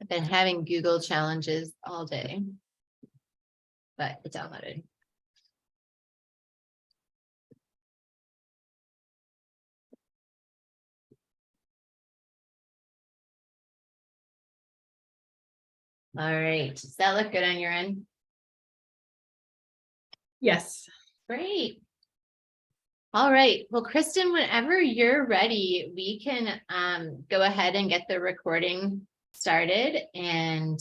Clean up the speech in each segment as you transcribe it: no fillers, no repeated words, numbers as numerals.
Been having Google challenges all day, but it's downloaded. All right, does that look good on your end? Yes. Great. All right, well, Kristen, whenever you're ready, we can go ahead and get the recording started, and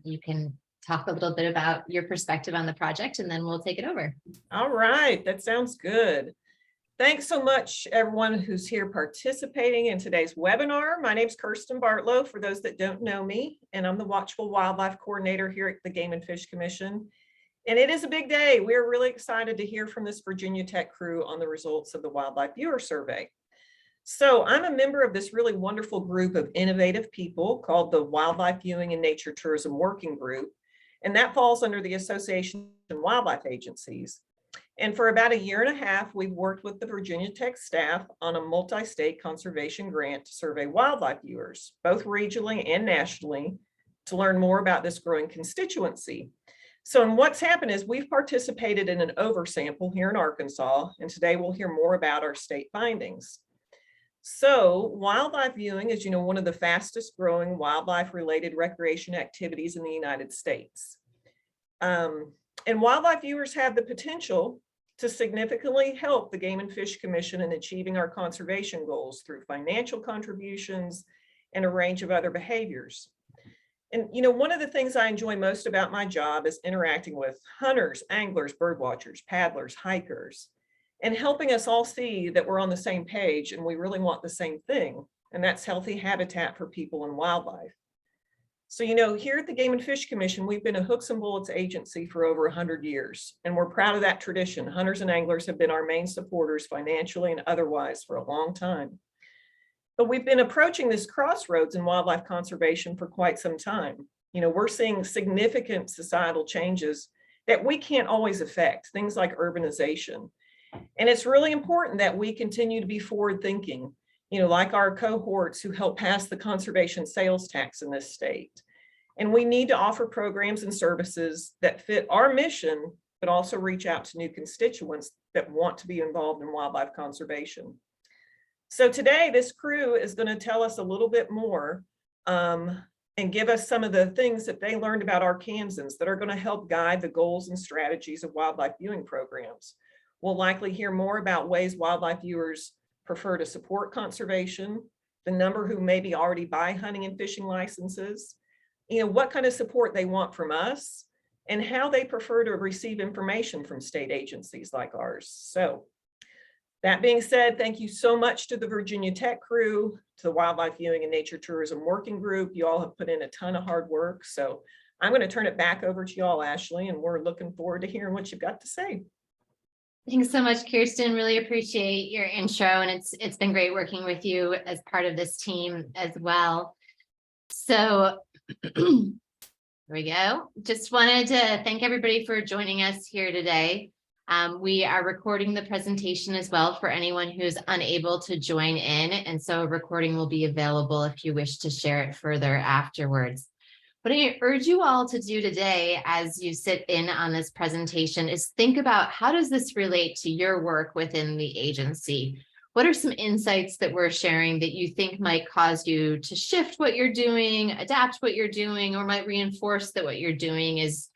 you can talk a little bit about your perspective on the project, and then we'll take it over. All right, that sounds good. Thanks so much, everyone who's here participating in today's webinar. My name is Kirsten Bartlow, for those that don't know me, and I'm the Watchful Wildlife Coordinator here at the Game and Fish Commission. And it is a big day. We're really excited to hear from this Virginia Tech crew on the results of the Wildlife Viewer Survey. So I'm a member of this really wonderful group of innovative people called the Wildlife Viewing and Nature Tourism Working Group, and that falls under the Association of Wildlife Agencies. And for about 1.5 years, we've worked with the Virginia Tech staff on a multi-state conservation grant to survey wildlife viewers, both regionally and nationally, to learn more about this growing constituency. So what's happened is we've participated in an oversample here in Arkansas, and today we'll hear more about our state findings. So wildlife viewing is, one of the fastest growing wildlife related recreation activities in the United States. And wildlife viewers have the potential to significantly help the Game and Fish Commission in achieving our conservation goals through financial contributions and a range of other behaviors. And, one of the things I enjoy most about my job is interacting with hunters, anglers, birdwatchers, paddlers, hikers, and helping us all see that we're on the same page and we really want the same thing, and that's healthy habitat for people and wildlife. So, here at the Game and Fish Commission, we've been a hooks and bullets agency for over 100 years, and we're proud of that tradition. Hunters and anglers have been our main supporters financially and otherwise for a long time. But we've been approaching this crossroads in wildlife conservation for quite some time. We're seeing significant societal changes that we can't always affect, things like urbanization. And it's really important that we continue to be forward thinking, like our cohorts who help pass the conservation sales tax in this state. And we need to offer programs and services that fit our mission, but also reach out to new constituents that want to be involved in wildlife conservation. So today, this crew is going to tell us a little bit more and give us some of the things that they learned about Arkansans that are going to help guide the goals and strategies of wildlife viewing programs. We'll likely hear more about ways wildlife viewers prefer to support conservation, the number who maybe already buy hunting and fishing licenses, what kind of support they want from us, and how they prefer to receive information from state agencies like ours. So that being said, thank you so much to the Virginia Tech crew, to the Wildlife Viewing and Nature Tourism Working Group. You all have put in a ton of hard work. So I'm going to turn it back over to you all, Ashley, and we're looking forward to hearing what you've got to say. Thanks so much, Kirsten. Really appreciate your intro, and it's been great working with you as part of this team as well. So here we go. Just wanted to thank everybody for joining us here today. We are recording the presentation as well for anyone who's unable to join in, and so a recording will be available if you wish to share it further afterwards. What I urge you all to do today as you sit in on this presentation is think about, how does this relate to your work within the agency? What are some insights that we're sharing that you think might cause you to shift what you're doing, adapt what you're doing, or might reinforce that what you're doing is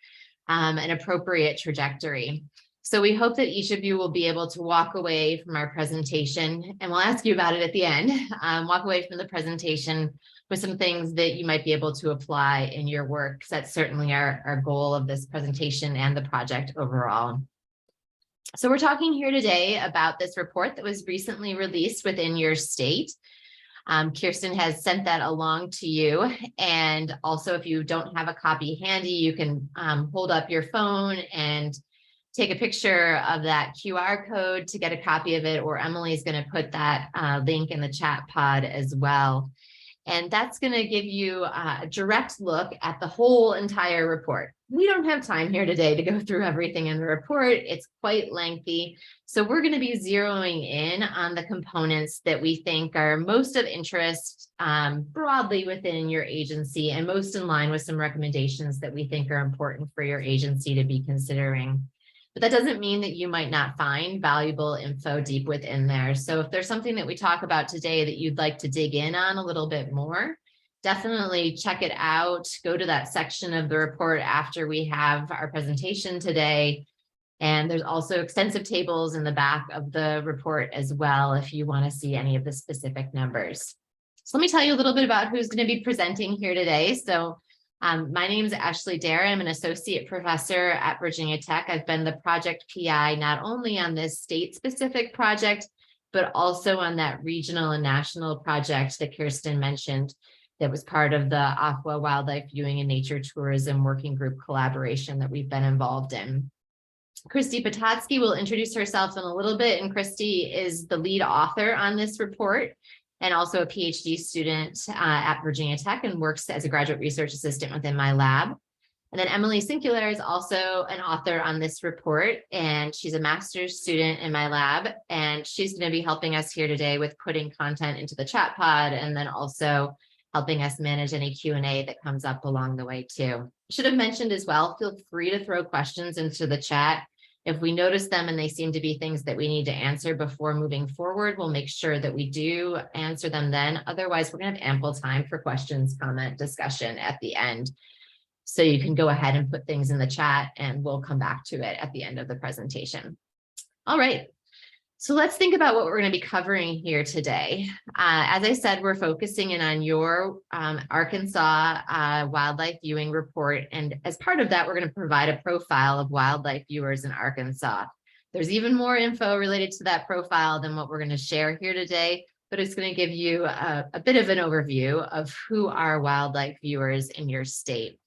an appropriate trajectory? So we hope that each of you will be able to walk away from our presentation, and we'll ask you about it at the end, walk away from the presentation with some things that you might be able to apply in your work. That's certainly our goal of this presentation and the project overall. So we're talking here today about this report that was recently released within your state. Kirsten has sent that along to you. And also, if you don't have a copy handy, you can hold up your phone and take a picture of that QR code to get a copy of it, or Emily's going to put that link in the chat pod as well. And that's going to give you a direct look at the whole entire report. We don't have time here today to go through everything in the report. It's quite lengthy. So we're going to be zeroing in on the components that we think are most of interest broadly within your agency and most in line with some recommendations that we think are important for your agency to be considering. But that doesn't mean that you might not find valuable info deep within there. So if there's something that we talk about today that you'd like to dig in on a little bit more, definitely check it out. Go to that section of the report after we have our presentation today. And there's also extensive tables in the back of the report as well if you want to see any of the specific numbers. So let me tell you a little bit about who's going to be presenting here today. So my name is Ashley Dare. I'm an associate professor at Virginia Tech. I've been the project PI not only on this state-specific project, but also on that regional and national project that Kirsten mentioned that was part of the Aqua Wildlife Viewing and Nature Tourism Working Group collaboration that we've been involved in. Christy Patatsky will introduce herself in a little bit, and Christy is the lead author on this report and also a PhD student at Virginia Tech and works as a graduate research assistant within my lab. And then Emily Sincular is also an author on this report, and she's a master's student in my lab, and she's going to be helping us here today with putting content into the chat pod and then also helping us manage any Q&A that comes up along the way too. Should have mentioned as well, feel free to throw questions into the chat. If we notice them and they seem to be things that we need to answer before moving forward, we'll make sure that we do answer them then. Otherwise, we're going to have ample time for questions, comment, discussion at the end. So you can go ahead and put things in the chat and we'll come back to it at the end of the presentation. All right. So let's think about what we're going to be covering here today. As I said, we're focusing in on your Arkansas wildlife viewing report. And as part of that, we're going to provide a profile of wildlife viewers in Arkansas. There's even more info related to that profile than what we're going to share here today, but it's going to give you a bit of an overview of who are wildlife viewers in your state.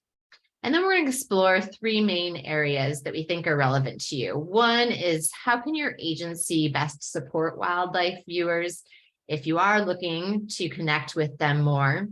And then we're going to explore three main areas that we think are relevant to you. One is, how can your agency best support wildlife viewers if you are looking to connect with them more?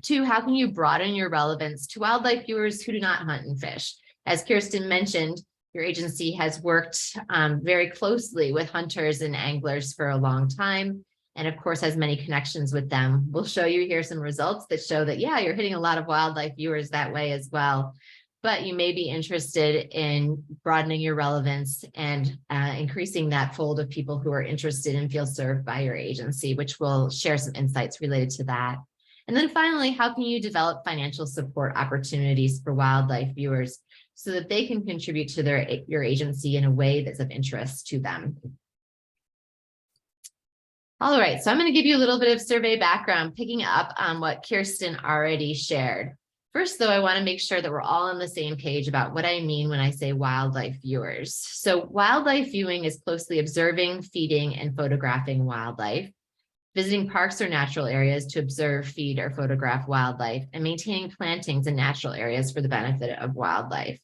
Two, how can you broaden your relevance to wildlife viewers who do not hunt and fish? As Kirsten mentioned, your agency has worked very closely with hunters and anglers for a long time, and of course has many connections with them. We'll show you here some results that show that, yeah, you're hitting a lot of wildlife viewers that way as well. But you may be interested in broadening your relevance and increasing that fold of people who are interested and feel served by your agency, which will share some insights related to that. And then finally, how can you develop financial support opportunities for wildlife viewers so that they can contribute to your agency in a way that's of interest to them? All right, so I'm going to give you a little bit of survey background, picking up on what Kirsten already shared. First, though, I want to make sure that we're all on the same page about what I mean when I say wildlife viewers. So wildlife viewing is closely observing, feeding, and photographing wildlife, visiting parks or natural areas to observe, feed, or photograph wildlife, and maintaining plantings in natural areas for the benefit of wildlife.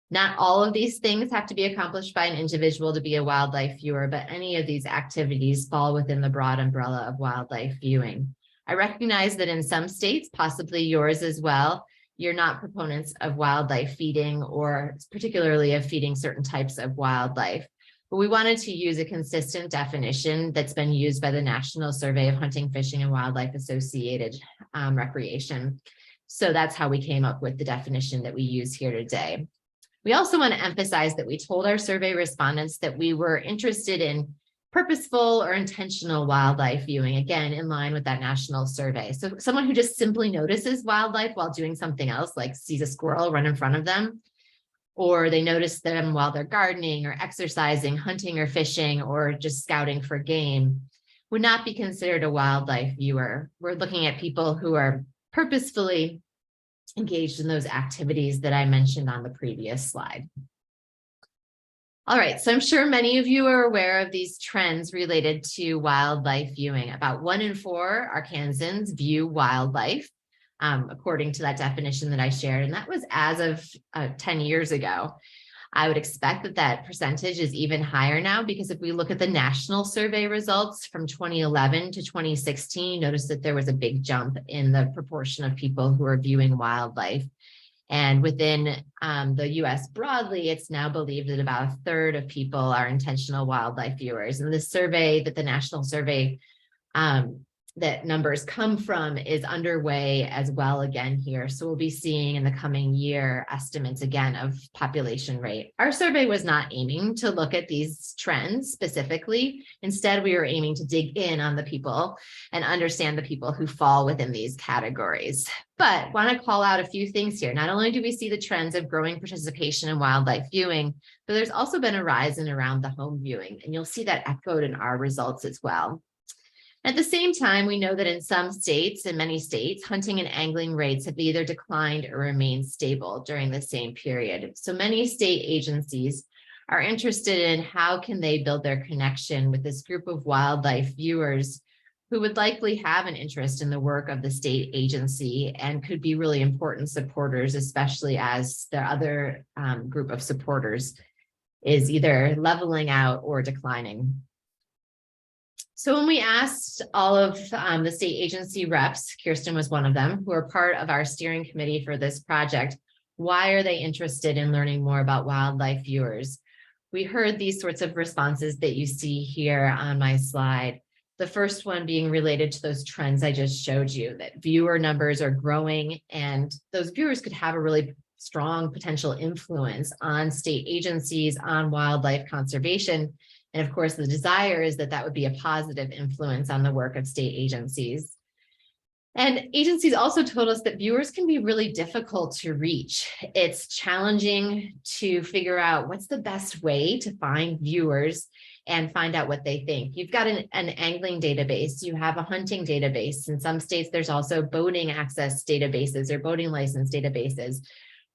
Not all of these things have to be accomplished by an individual to be a wildlife viewer, but any of these activities fall within the broad umbrella of wildlife viewing. I recognize that in some states, possibly yours as well, you're not proponents of wildlife feeding or particularly of feeding certain types of wildlife. But we wanted to use a consistent definition that's been used by the National Survey of Hunting, Fishing, and Wildlife Associated Recreation. So that's how we came up with the definition that we use here today. We also want to emphasize that we told our survey respondents that we were interested in purposeful or intentional wildlife viewing, again, in line with that national survey. So someone who just simply notices wildlife while doing something else, like sees a squirrel run in front of them, or they notice them while they're gardening or exercising, hunting or fishing, or just scouting for game, would not be considered a wildlife viewer. We're looking at people who are purposefully engaged in those activities that I mentioned on the previous slide. All right, so I'm sure many of you are aware of these trends related to wildlife viewing. About 1 in 4 Arkansans view wildlife, according to that definition that I shared, and that was as of 10 years ago. I would expect that that percentage is even higher now, because if we look at the national survey results from 2011 to 2016, notice that there was a big jump in the proportion of people who are viewing wildlife. And within the US broadly, it's now believed that about a third of people are intentional wildlife viewers. And the survey that the national survey that numbers come from is underway as well again here. So we'll be seeing in the coming year estimates again of population rate. Our survey was not aiming to look at these trends specifically. Instead, we were aiming to dig in on the people and understand the people who fall within these categories. But want to call out a few things here. Not only do we see the trends of growing participation in wildlife viewing, but there's also been a rise in around the home viewing, and you'll see that echoed in our results as well. At the same time, we know that in some states, in many states, hunting and angling rates have either declined or remained stable during the same period. So many state agencies are interested in how can they build their connection with this group of wildlife viewers who would likely have an interest in the work of the state agency and could be really important supporters, especially as the other group of supporters is either leveling out or declining. So when we asked all of the state agency reps, Kirsten was one of them, who are part of our steering committee for this project, why are they interested in learning more about wildlife viewers? We heard these sorts of responses that you see here on my slide. The first one being related to those trends I just showed you, that viewer numbers are growing and those viewers could have a really strong potential influence on state agencies, on wildlife conservation. And of course, the desire is that that would be a positive influence on the work of state agencies. And agencies also told us that viewers can be really difficult to reach. It's challenging to figure out what's the best way to find viewers and find out what they think. You've got an angling database, you have a hunting database. In some states, there's also boating access databases or boating license databases,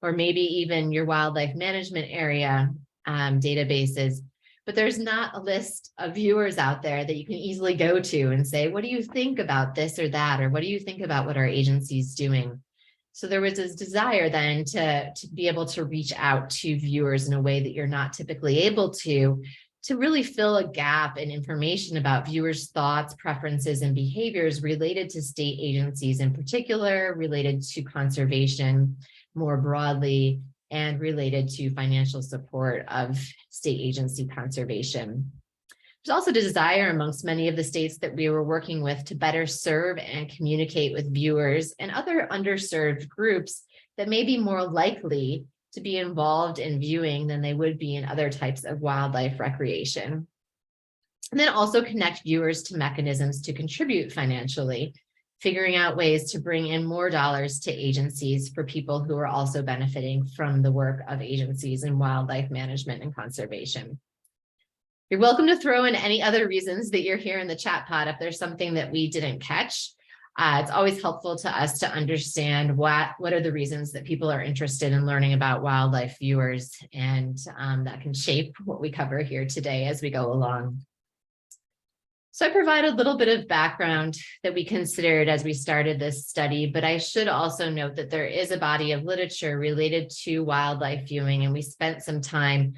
or maybe even your wildlife management area databases. But there's not a list of viewers out there that you can easily go to and say, what do you think about this or that? Or what do you think about what our agency is doing? So there was this desire then to be able to reach out to viewers in a way that you're not typically able to really fill a gap in information about viewers' thoughts, preferences, and behaviors related to state agencies in particular, related to conservation more broadly, and related to financial support of state agency conservation. There's also a desire amongst many of the states that we were working with to better serve and communicate with viewers and other underserved groups that may be more likely to be involved in viewing than they would be in other types of wildlife recreation. And then also connect viewers to mechanisms to contribute financially, figuring out ways to bring in more dollars to agencies for people who are also benefiting from the work of agencies in wildlife management and conservation. You're welcome to throw in any other reasons that you're here in the chat pod if there's something that we didn't catch. It's always helpful to us to understand what are the reasons that people are interested in learning about wildlife viewers, and that can shape what we cover here today as we go along. So I provide a little bit of background that we considered as we started this study, but I should also note that there is a body of literature related to wildlife viewing, and we spent some time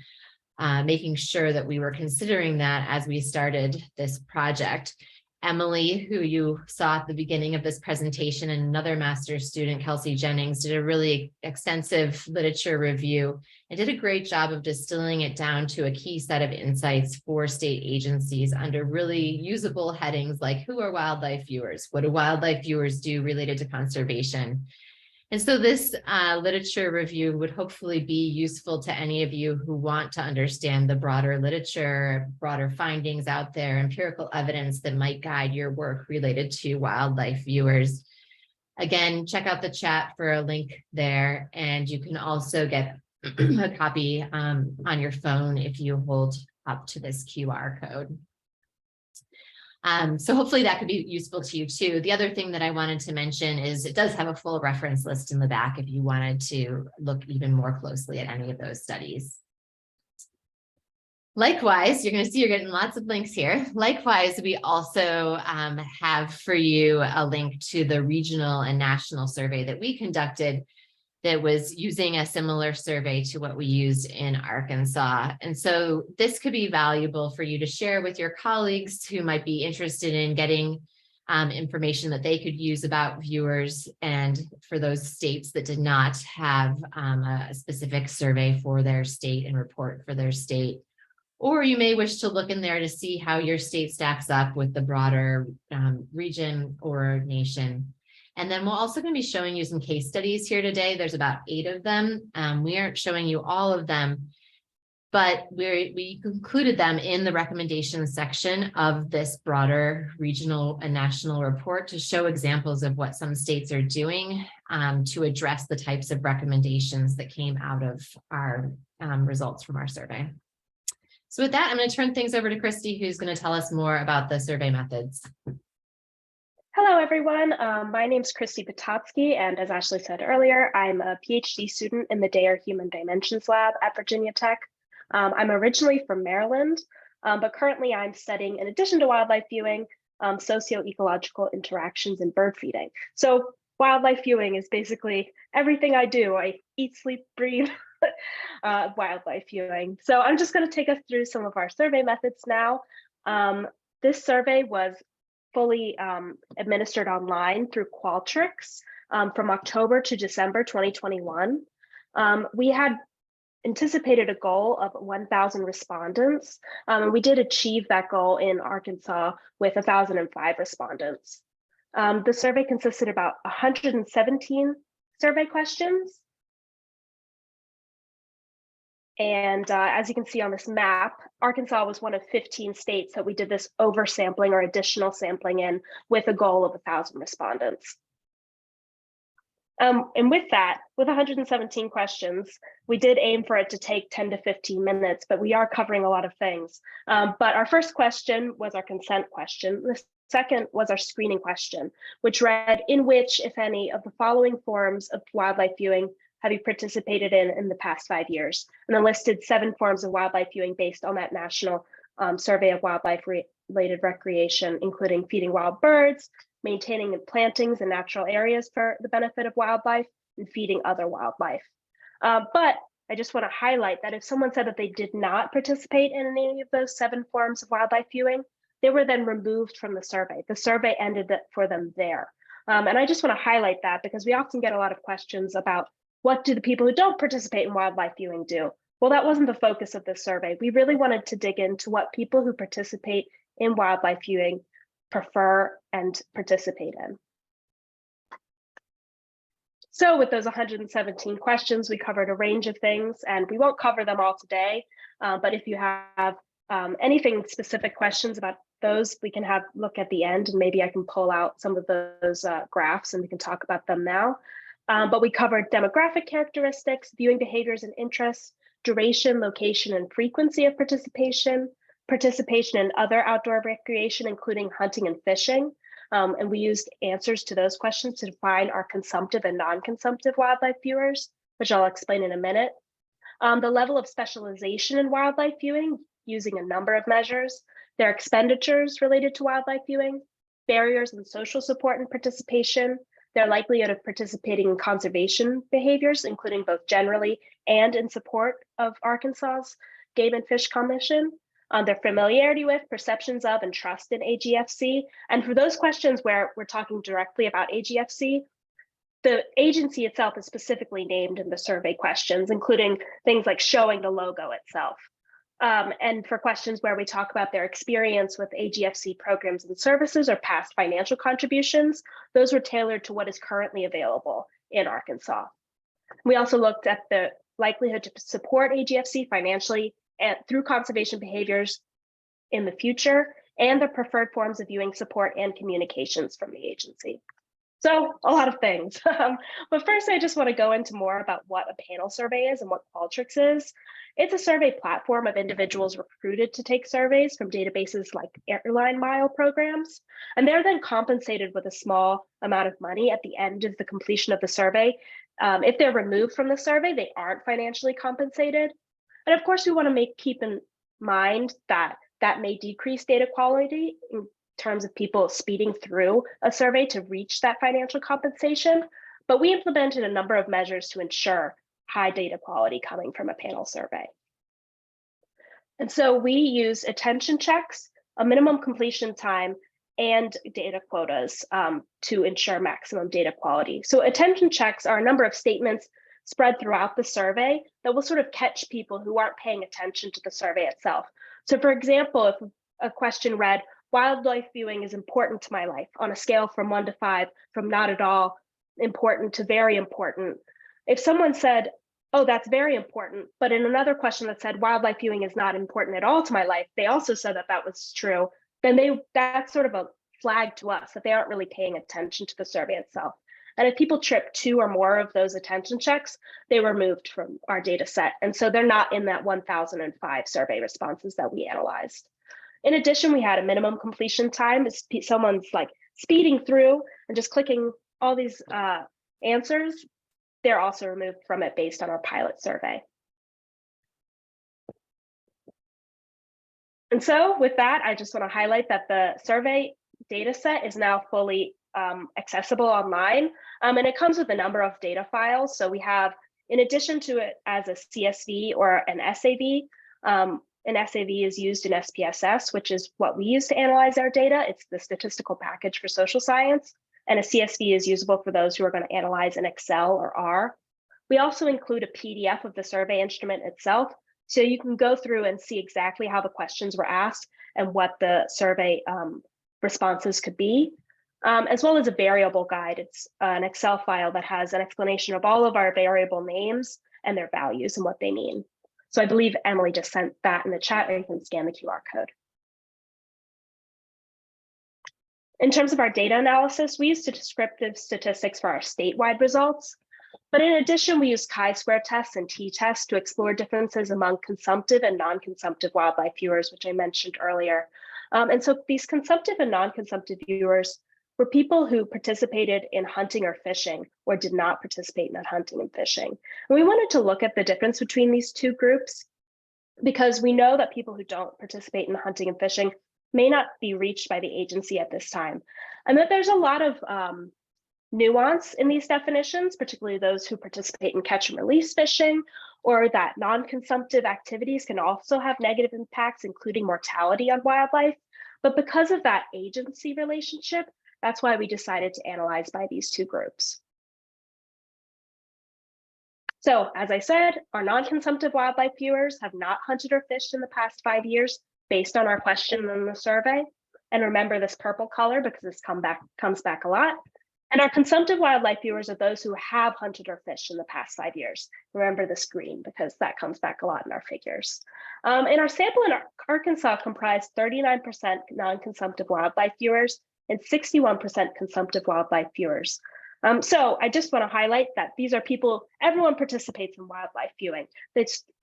making sure that we were considering that as we started this project. Emily, who you saw at the beginning of this presentation, and another master's student, Kelsey Jennings, did a really extensive literature review and did a great job of distilling it down to a key set of insights for state agencies under really usable headings like, who are wildlife viewers? What do wildlife viewers do related to conservation? And so this literature review would hopefully be useful to any of you who want to understand the broader literature, broader findings out there, empirical evidence that might guide your work related to wildlife viewers. Again, check out the chat for a link there, and you can also get a copy on your phone if you hold up to this QR code. So hopefully that could be useful to you too. The other thing that I wanted to mention is it does have a full reference list in the back if you wanted to look even more closely at any of those studies. Likewise, you're going to see you're getting lots of links here. Likewise, we also have for you a link to the regional and national survey that we conducted that was using a similar survey to what we used in Arkansas. And so this could be valuable for you to share with your colleagues who might be interested in getting information that they could use about viewers, and for those states that did not have a specific survey for their state and report for their state. Or you may wish to look in there to see how your state stacks up with the broader region or nation. And then we're also going to be showing you some case studies here today. There's about 8 of them. We aren't showing you all of them, but we included them in the recommendations section of this broader regional and national report to show examples of what some states are doing to address the types of recommendations that came out of our results from our survey. So with that, I'm going to turn things over to Christy, who's going to tell us more about the survey methods. Hello, everyone. My name is Christy Patotsky, and as Ashley said earlier, I'm a PhD student in the Dare Human Dimensions Lab at Virginia Tech. I'm originally from Maryland, but currently I'm studying, in addition to wildlife viewing, socio-ecological interactions in bird feeding. So wildlife viewing is basically everything I do. I eat, sleep, breathe wildlife viewing. So I'm just going to take us through some of our survey methods now. This survey was fully administered online through Qualtrics from October to December 2021. We had anticipated a goal of 1,000 respondents, and we did achieve that goal in Arkansas with 1,005 respondents. The survey consisted of about 117 survey questions. And as you can see on this map, Arkansas was one of 15 states that we did this oversampling or additional sampling in with a goal of 1,000 respondents. And with that, with 117 questions, we did aim for it to take 10 to 15 minutes, but we are covering a lot of things. But our first question was our consent question. The second was our screening question, which read, in which, if any, of the following forms of wildlife viewing have you participated in the past 5 years? And then listed 7 forms of wildlife viewing based on that national survey of wildlife-related recreation, including feeding wild birds, maintaining plantings and natural areas for the benefit of wildlife, and feeding other wildlife. But I just want to highlight that if someone said that they did not participate in any of those 7 forms of wildlife viewing, they were then removed from the survey. The survey ended for them there. And I just want to highlight that because we often get a lot of questions about what do the people who don't participate in wildlife viewing do? Well, that wasn't the focus of this survey. We really wanted to dig into what people who participate in wildlife viewing prefer and participate in. So with those 117 questions, we covered a range of things, and we won't cover them all today. But if you have anything specific questions about those, we can have look at the end, and maybe I can pull out some of those graphs and we can talk about them now. But we covered demographic characteristics, viewing behaviors and interests, duration, location, and frequency of participation, participation in other outdoor recreation, including hunting and fishing. And we used answers to those questions to define our consumptive and non-consumptive wildlife viewers, which I'll explain in a minute. The level of specialization in wildlife viewing using a number of measures, their expenditures related to wildlife viewing, barriers and social support and participation, their likelihood of participating in conservation behaviors, including both generally and in support of Arkansas's Game and Fish Commission, their familiarity with, perceptions of, and trust in AGFC. And for those questions where we're talking directly about AGFC, the agency itself is specifically named in the survey questions, including things like showing the logo itself. And for questions where we talk about their experience with AGFC programs and services or past financial contributions, those were tailored to what is currently available in Arkansas. We also looked at the likelihood to support AGFC financially and through conservation behaviors in the future, and the preferred forms of viewing support and communications from the agency. So a lot of things. But first, I just want to go into more about what a panel survey is and what Qualtrics is. It's a survey platform of individuals recruited to take surveys from databases like airline mile programs, and they're then compensated with a small amount of money at the end of the completion of the survey. If they're removed from the survey, they aren't financially compensated. And of course, we want to keep in mind that that may decrease data quality in terms of people speeding through a survey to reach that financial compensation. but we implemented a number of measures to ensure high data quality coming from a panel survey. And so we use attention checks, a minimum completion time, and data quotas to ensure maximum data quality. So attention checks are a number of statements spread throughout the survey that will sort of catch people who aren't paying attention to the survey itself. So for example, if a question read, wildlife viewing is important to my life on a scale from 1 to 5, from not at all important to very important. If someone said, oh, that's very important, but in another question that said wildlife viewing is not important at all to my life, they also said that that was true, then that's sort of a flag to us that they aren't really paying attention to the survey itself. And if people trip 2 or more of those attention checks, they were removed from our data set. And so they're not in that 1,005 survey responses that we analyzed. In addition, we had a minimum completion time. If someone's like speeding through and just clicking all these answers, they're also removed from it based on our pilot survey. And so with that, I just want to highlight that the survey data set is now fully accessible online, and it comes with a number of data files. So we have, in addition to it as a CSV or an SAV is used in SPSS, which is what we use to analyze our data. It's the statistical package for social science. And a CSV is usable for those who are going to analyze in Excel or R. We also include a PDF of the survey instrument itself, so you can go through and see exactly how the questions were asked and what the survey responses could be, as well as a variable guide. It's an Excel file that has an explanation of all of our variable names and their values and what they mean. So I believe Emily just sent that in the chat, or you can scan the QR code. In terms of our data analysis, we use descriptive statistics for our statewide results. But in addition, we use chi-square tests and t-tests to explore differences among consumptive and non-consumptive wildlife viewers, which I mentioned earlier. And so these consumptive and non-consumptive viewers were people who participated in hunting or fishing or did not participate in hunting and fishing. And we wanted to look at the difference between these two groups because we know that people who don't participate in hunting and fishing may not be reached by the agency at this time. And that there's a lot of nuance in these definitions, particularly those who participate in catch and release fishing, or that non-consumptive activities can also have negative impacts, including mortality on wildlife. But because of that agency relationship, that's why we decided to analyze by these two groups. So as I said, our non-consumptive wildlife viewers have not hunted or fished in the past 5 years based on our question in the survey. And remember this purple color because this comes back a lot. And our consumptive wildlife viewers are those who have hunted or fished in the past 5 years. Remember this green because that comes back a lot in our figures. And our sample in Arkansas comprised 39% non-consumptive wildlife viewers and 61% consumptive wildlife viewers. So I just want to highlight that these are people, everyone participates in wildlife viewing.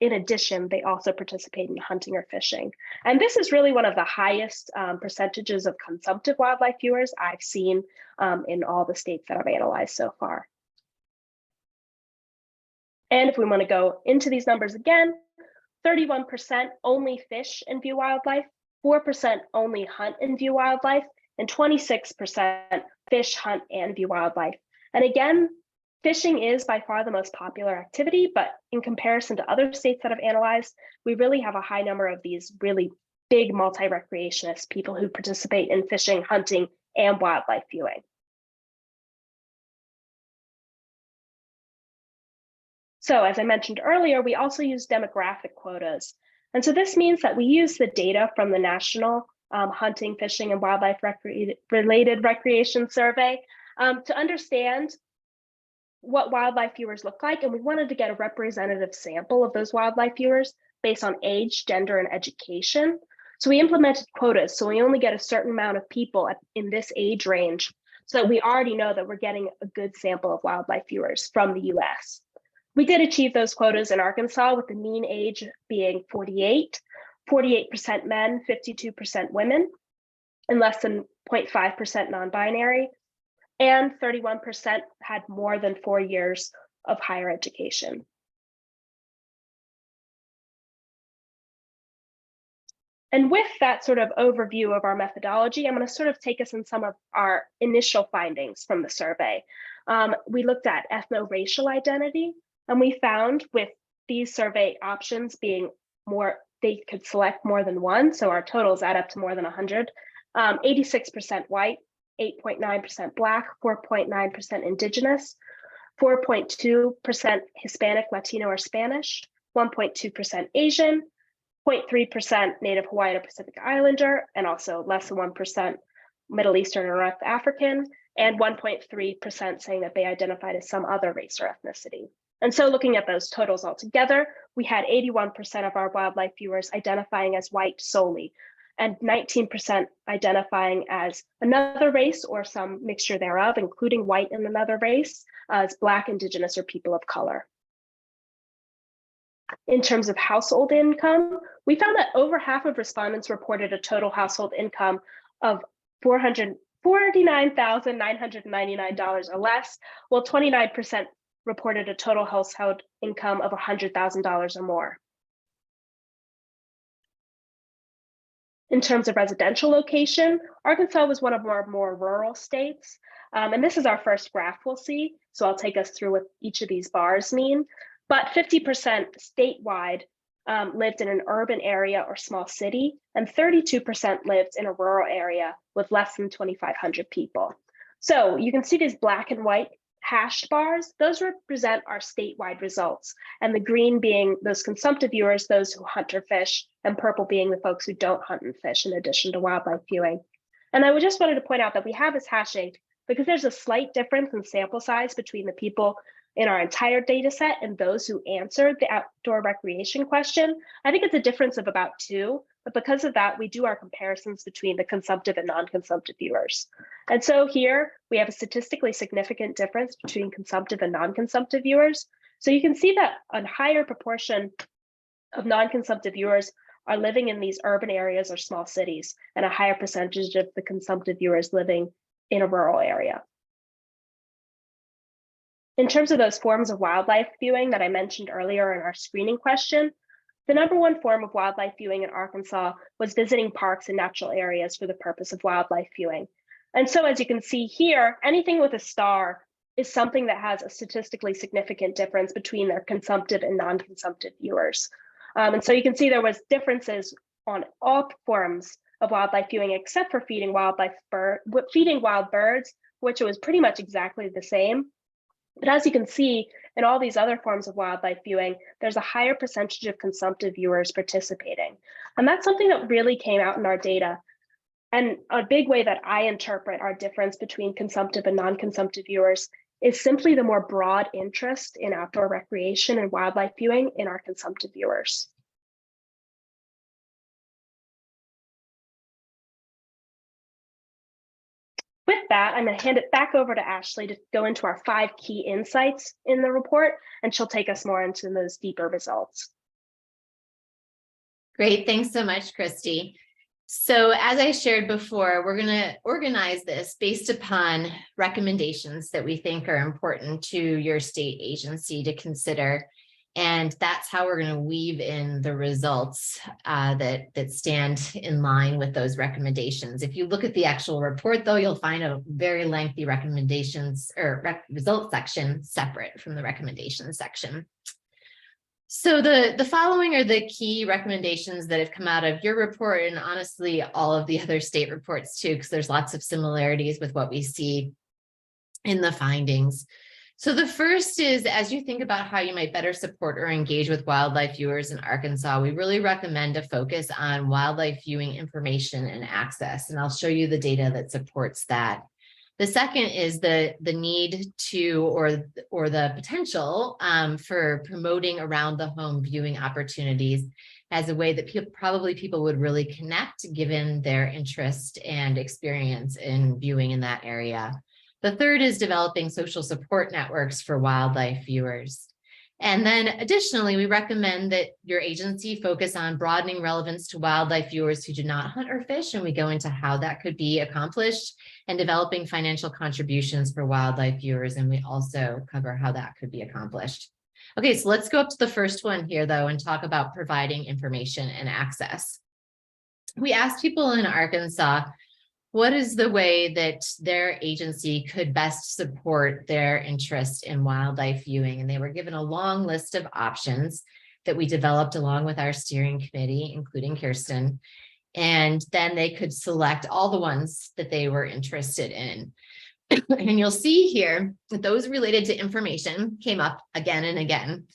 In addition, they also participate in hunting or fishing. And this is really one of the highest percentages of consumptive wildlife viewers I've seen in all the states that I've analyzed so far. And if we want to go into these numbers again, 31% only fish and view wildlife, 4% only hunt and view wildlife, and 26% fish, hunt, and view wildlife. And again, fishing is by far the most popular activity, but in comparison to other states that I've analyzed, we really have a high number of these really big multi-recreationists, people who participate in fishing, hunting, and wildlife viewing. So as I mentioned earlier, we also use demographic quotas. And so this means that we use the data from the National Hunting, Fishing, and Wildlife Related Recreation Survey to understand what wildlife viewers look like. And we wanted to get a representative sample of those wildlife viewers based on age, gender, and education. So we implemented quotas. So we only get a certain amount of people in this age range. So that we already know that we're getting a good sample of wildlife viewers from the US. We did achieve those quotas in Arkansas with the mean age being 48, 48% men, 52% women, and less than 0.5% non-binary, and 31% had more than 4 years of higher education. And with that sort of overview of our methodology, I'm going to sort of take us in some of our initial findings from the survey. We looked at ethno-racial identity, and we found with these survey options being more, they could select more than one, so our totals add up to more than 100. 86% white, 8.9% Black, 4.9% Indigenous, 4.2% Hispanic, Latino, or Spanish, 1.2% Asian, 0.3% Native Hawaiian or Pacific Islander, and also less than 1% Middle Eastern or North African, and 1.3% saying that they identified as some other race or ethnicity. And so looking at those totals altogether, we had 81% of our wildlife viewers identifying as white solely, and 19% identifying as another race or some mixture thereof, including white and another race, as Black, Indigenous, or people of color. In terms of household income, we found that over half of respondents reported a total household income of $449,999 or less, while 29% reported a total household income of $100,000 or more. In terms of residential location, Arkansas was one of our more rural states. And this is our first graph we'll see, so I'll take us through what each of these bars mean. But 50% statewide lived in an urban area or small city, and 32% lived in a rural area with less than 2,500 people. So you can see these black and white hashed bars, those represent our statewide results, and the green being those consumptive viewers, those who hunt or fish, and purple being the folks who don't hunt and fish in addition to wildlife viewing. And I just wanted to point out that we have this hashing because there's a slight difference in sample size between the people in our entire data set and those who answered the outdoor recreation question. I think it's a difference of about 2, but because of that, we do our comparisons between the consumptive and non-consumptive viewers. And so here we have a statistically significant difference between consumptive and non-consumptive viewers. So you can see that a higher proportion of non-consumptive viewers are living in these urban areas or small cities, and a higher percentage of the consumptive viewers living in a rural area. In terms of those forms of wildlife viewing that I mentioned earlier in our screening question, the #1 form of wildlife viewing in Arkansas was visiting parks and natural areas for the purpose of wildlife viewing. And so as you can see here, anything with a star is something that has a statistically significant difference between their consumptive and non-consumptive viewers. And so you can see there was differences on all forms of wildlife viewing except for feeding wild birds, which was pretty much exactly the same. But as you can see, in all these other forms of wildlife viewing, there's a higher percentage of consumptive viewers participating. And that's something that really came out in our data. And a big way that I interpret our difference between consumptive and non-consumptive viewers is simply the more broad interest in outdoor recreation and wildlife viewing in our consumptive viewers. With that, I'm going to hand it back over to Ashley to go into our 5 key insights in the report, and she'll take us more into those deeper results. Great, thanks so much, Christy. So as I shared before, we're going to organize this based upon recommendations that we think are important to your state agency to consider. And that's how we're going to weave in the results that stand in line with those recommendations. If you look at the actual report, though, you'll find a very lengthy recommendations or results section separate from the recommendations section. So the following are the key recommendations that have come out of your report, and honestly, all of the other state reports too, because there's lots of similarities with what we see in the findings. So the first is, as you think about how you might better support or engage with wildlife viewers in Arkansas, we really recommend a focus on wildlife viewing information and access, and I'll show you the data that supports that. The second is the need to, or the potential for promoting around the home viewing opportunities as a way that people would really connect given their interest and experience in viewing in that area. The third is developing social support networks for wildlife viewers. And then additionally, we recommend that your agency focus on broadening relevance to wildlife viewers who do not hunt or fish, and we go into how that could be accomplished, and developing financial contributions for wildlife viewers, and we also cover how that could be accomplished. Okay, so let's go up to the first one here, though, and talk about providing information and access. We asked people in Arkansas what is the way that their agency could best support their interest in wildlife viewing? And they were given a long list of options that we developed along with our steering committee, including Kirsten. And then they could select all the ones that they were interested in. And you'll see here that those related to information came up again and again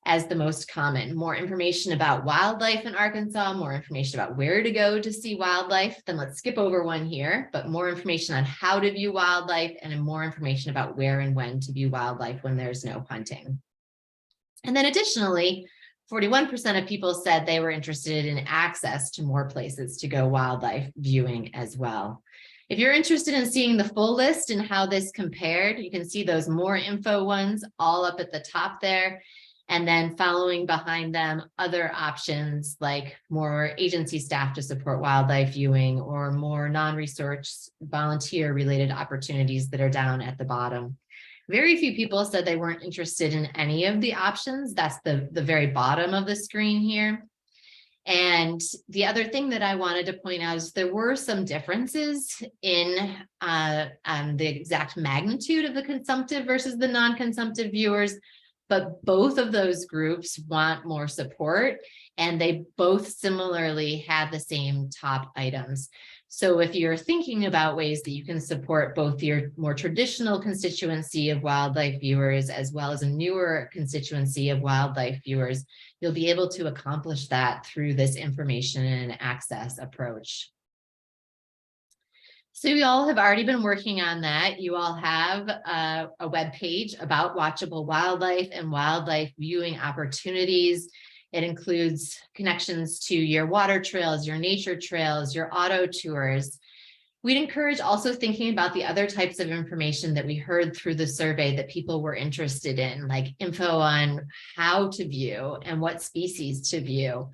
as the most common. More information about wildlife in Arkansas, more information about where to go to see wildlife. Then let's skip over one here, but more information on how to view wildlife and more information about where and when to view wildlife when there's no hunting. And then additionally, 41% of people said they were interested in access to more places to go wildlife viewing as well. If you're interested in seeing the full list and how this compared, you can see those more info ones all up at the top there. And then following behind them, other options like more agency staff to support wildlife viewing or more non-research volunteer related opportunities that are down at the bottom. Very few people said they weren't interested in any of the options. That's the very bottom of the screen here. And the other thing that I wanted to point out is there were some differences in the exact magnitude of the consumptive versus the non-consumptive viewers, but both of those groups want more support and they both similarly had the same top items. So if you're thinking about ways that you can support both your more traditional constituency of wildlife viewers as well as a newer constituency of wildlife viewers, you'll be able to accomplish that through this information and access approach. So you all have already been working on that. You all have a web page about watchable wildlife and wildlife viewing opportunities. It includes connections to your water trails, your nature trails, your auto tours. We'd encourage also thinking about the other types of information that we heard through the survey that people were interested in, like info on how to view and what species to view,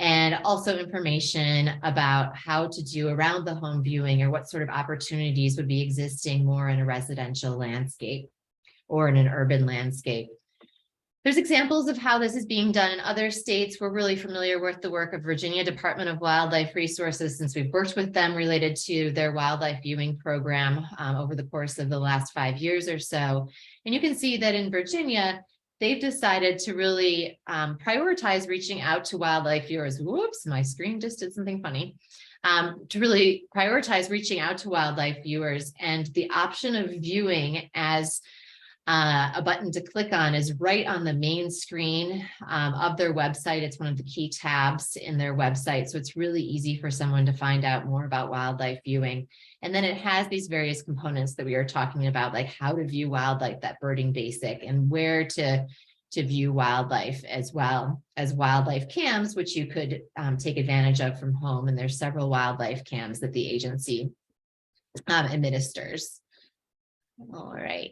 and also information about how to do around the home viewing or what sort of opportunities would be existing more in a residential landscape or in an urban landscape. There's examples of how this is being done in other states. We're really familiar with the work of Virginia Department of Wildlife Resources since we've worked with them related to their wildlife viewing program over the course of the last 5 years or so. And you can see that in Virginia, they've decided to really prioritize reaching out to wildlife viewers. Whoops, my screen just did something funny. To really prioritize reaching out to wildlife viewers, and the option of viewing as a button to click on is right on the main screen of their website. It's one of the key tabs in their website. So it's really easy for someone to find out more about wildlife viewing. And then it has these various components that we are talking about, like how to view wildlife, that birding basic, and where to view wildlife, as well as wildlife cams, which you could take advantage of from home. And there's several wildlife cams that the agency administers. All right.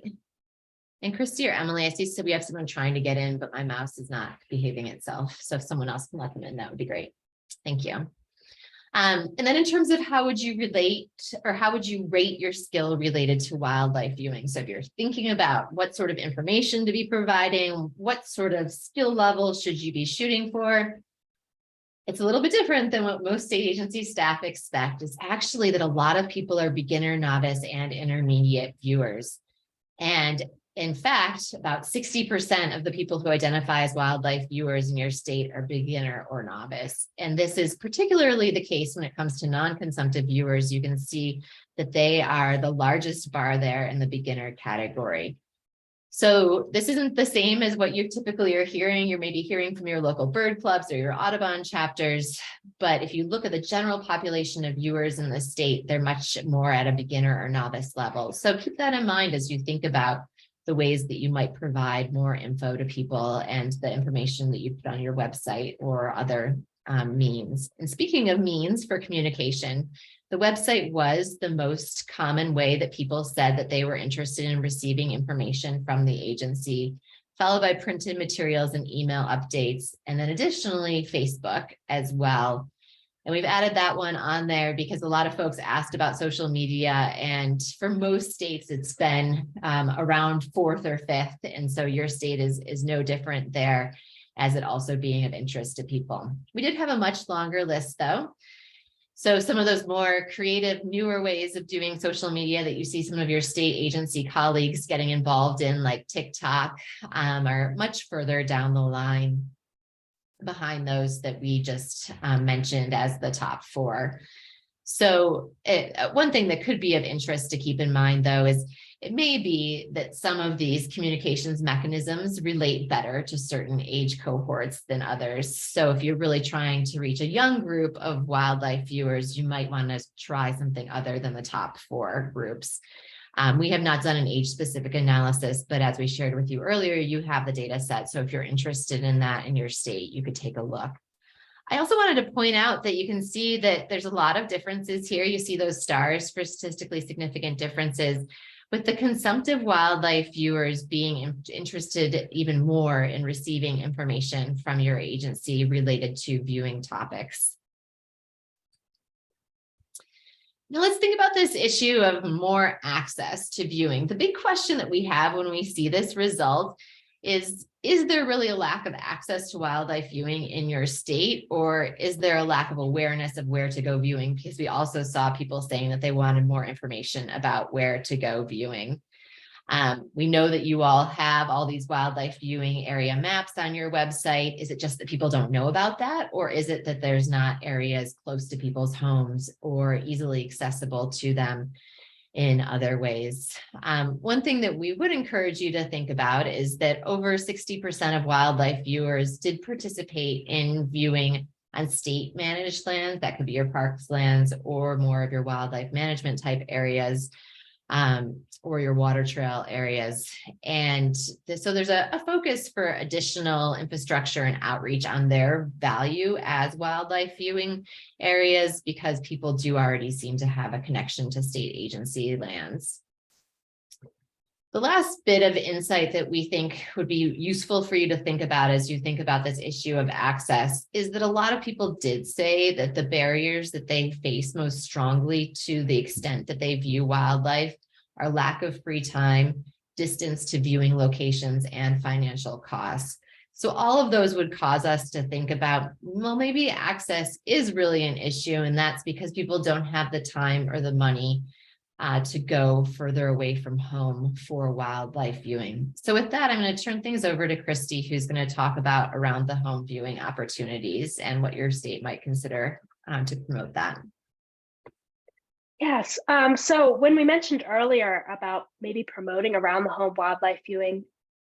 And Christy or Emily, I see we have someone trying to get in, but my mouse is not behaving itself. So if someone else can let them in, that would be great. Thank you. And then in terms of how would you relate or how would you rate your skill related to wildlife viewing? So if you're thinking about what sort of information to be providing, what sort of skill level should you be shooting for? It's a little bit different than what most state agency staff expect. It's actually that a lot of people are beginner, novice, and intermediate viewers. And in fact, about 60% of the people who identify as wildlife viewers in your state are beginner or novice. And this is particularly the case when it comes to non-consumptive viewers. You can see that they are the largest bar there in the beginner category. So this isn't the same as what you typically are hearing. You're maybe hearing from your local bird clubs or your Audubon chapters. But if you look at the general population of viewers in the state, they're much more at a beginner or novice level. So keep that in mind as you think about the ways that you might provide more info to people and the information that you put on your website or other means. And speaking of means for communication, the website was the most common way that people said that they were interested in receiving information from the agency, followed by printed materials and email updates, and then additionally Facebook as well. And we've added that one on there because a lot of folks asked about social media, and for most states, it's been around 4th or 5th. And so your state is no different there, as it also being of interest to people. We did have a much longer list though. So some of those more creative, newer ways of doing social media that you see some of your state agency colleagues getting involved in, like TikTok, are much further down the line behind those that we just mentioned as the top 4. So one thing that could be of interest to keep in mind, though, is it may be that some of these communications mechanisms relate better to certain age cohorts than others. So if you're really trying to reach a young group of wildlife viewers, you might want to try something other than the top 4 groups. We have not done an age-specific analysis, but as we shared with you earlier, you have the data set. So if you're interested in that in your state, you could take a look. I also wanted to point out that you can see that there's a lot of differences here. You see those stars for statistically significant differences, with the consumptive wildlife viewers being interested even more in receiving information from your agency related to viewing topics. Now let's think about this issue of more access to viewing. The big question that we have when we see this result is there really a lack of access to wildlife viewing in your state, or is there a lack of awareness of where to go viewing? Because we also saw people saying that they wanted more information about where to go viewing. We know that you all have all these wildlife viewing area maps on your website. Is it just that people don't know about that? Or is it that there's not areas close to people's homes or easily accessible to them in other ways? One thing that we would encourage you to think about is that over 60% of wildlife viewers did participate in viewing on state managed lands. That could be your parks lands or more of your wildlife management type areas, or your water trail areas. And so there's a focus for additional infrastructure and outreach on their value as wildlife viewing areas, because people do already seem to have a connection to state agency lands. The last bit of insight that we think would be useful for you to think about as you think about this issue of access is that a lot of people did say that the barriers that they face most strongly to the extent that they view wildlife are lack of free time, distance to viewing locations, and financial costs. So all of those would cause us to think about, well, maybe access is really an issue, and that's because people don't have the time or the money to go further away from home for wildlife viewing. So with that, I'm going to turn things over to Christy, who's going to talk about around the home viewing opportunities and what your state might consider to promote that. Yes. So when we mentioned earlier about maybe promoting around the home wildlife viewing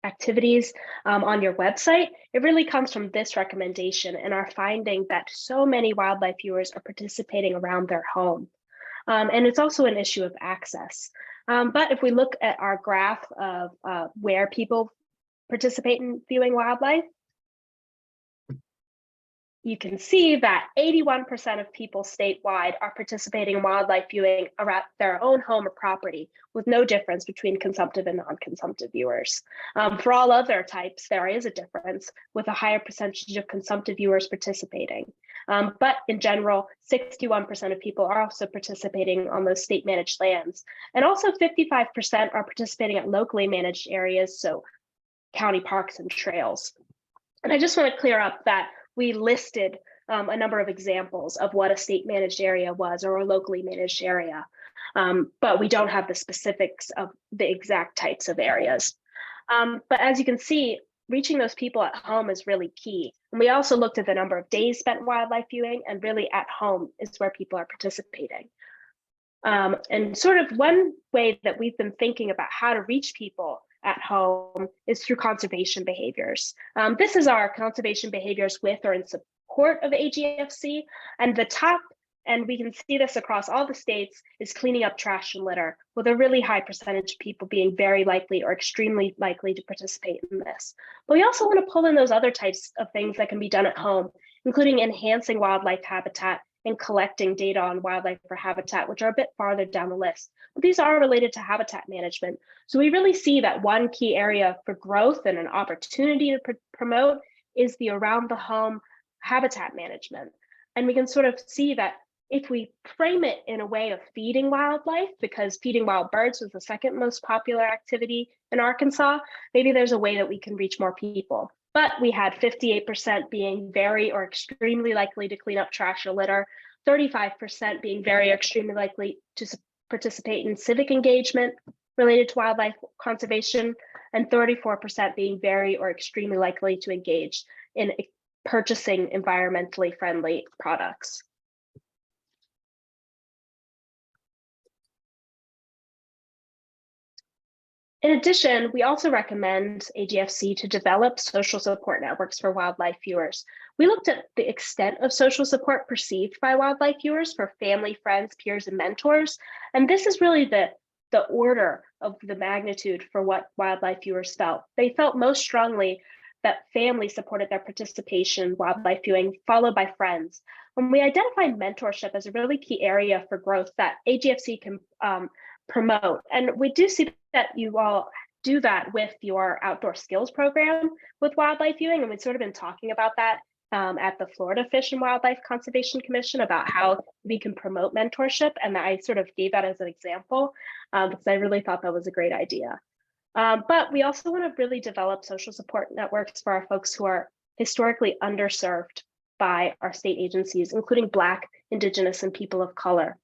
activities on your website, it really comes from this recommendation and our finding that so many wildlife viewers are participating around their home. And it's also an issue of access. But if we look at our graph of where people participate in viewing wildlife, you can see that 81% of people statewide are participating in wildlife viewing around their own home or property, with no difference between consumptive and non-consumptive viewers. For all other types, there is a difference, with a higher percentage of consumptive viewers participating. But in general, 61% of people are also participating on those state managed lands. And also 55% are participating at locally managed areas, so county parks and trails. And I just want to clear up that we listed a number of examples of what a state managed area was or a locally managed area, but we don't have the specifics of the exact types of areas. But as you can see, reaching those people at home is really key. And we also looked at the number of days spent wildlife viewing, and really at home is where people are participating. And sort of one way that we've been thinking about how to reach people at home is through conservation behaviors. This is our conservation behaviors with or in support of AGFC. And the top, and we can see this across all the states, is cleaning up trash and litter, with a really high percentage of people being very likely or extremely likely to participate in this. But we also want to pull in those other types of things that can be done at home, including enhancing wildlife habitat and collecting data on wildlife for habitat, which are a bit farther down the list. But these are related to habitat management. So we really see that one key area for growth and an opportunity to promote is the around the home habitat management. And we can sort of see that if we frame it in a way of feeding wildlife, because feeding wild birds was the second most popular activity in Arkansas, maybe there's a way that we can reach more people. But we had 58% being very or extremely likely to clean up trash or litter, 35% being very or extremely likely to participate in civic engagement related to wildlife conservation, and 34% being very or extremely likely to engage in purchasing environmentally friendly products. In addition, we also recommend AGFC to develop social support networks for wildlife viewers. We looked at the extent of social support perceived by wildlife viewers for family, friends, peers, and mentors. And this is really the order of the magnitude for what wildlife viewers felt. They felt most strongly that family supported their participation in wildlife viewing, followed by friends. When we identified mentorship as a really key area for growth that AGFC can promote. And we do see that you all do that with your outdoor skills program with wildlife viewing. And we've sort of been talking about that at the Florida Fish and Wildlife Conservation Commission about how we can promote mentorship. And I sort of gave that as an example because I really thought that was a great idea. But we also want to really develop social support networks for our folks who are historically underserved by our state agencies, including Black, Indigenous, and people of color.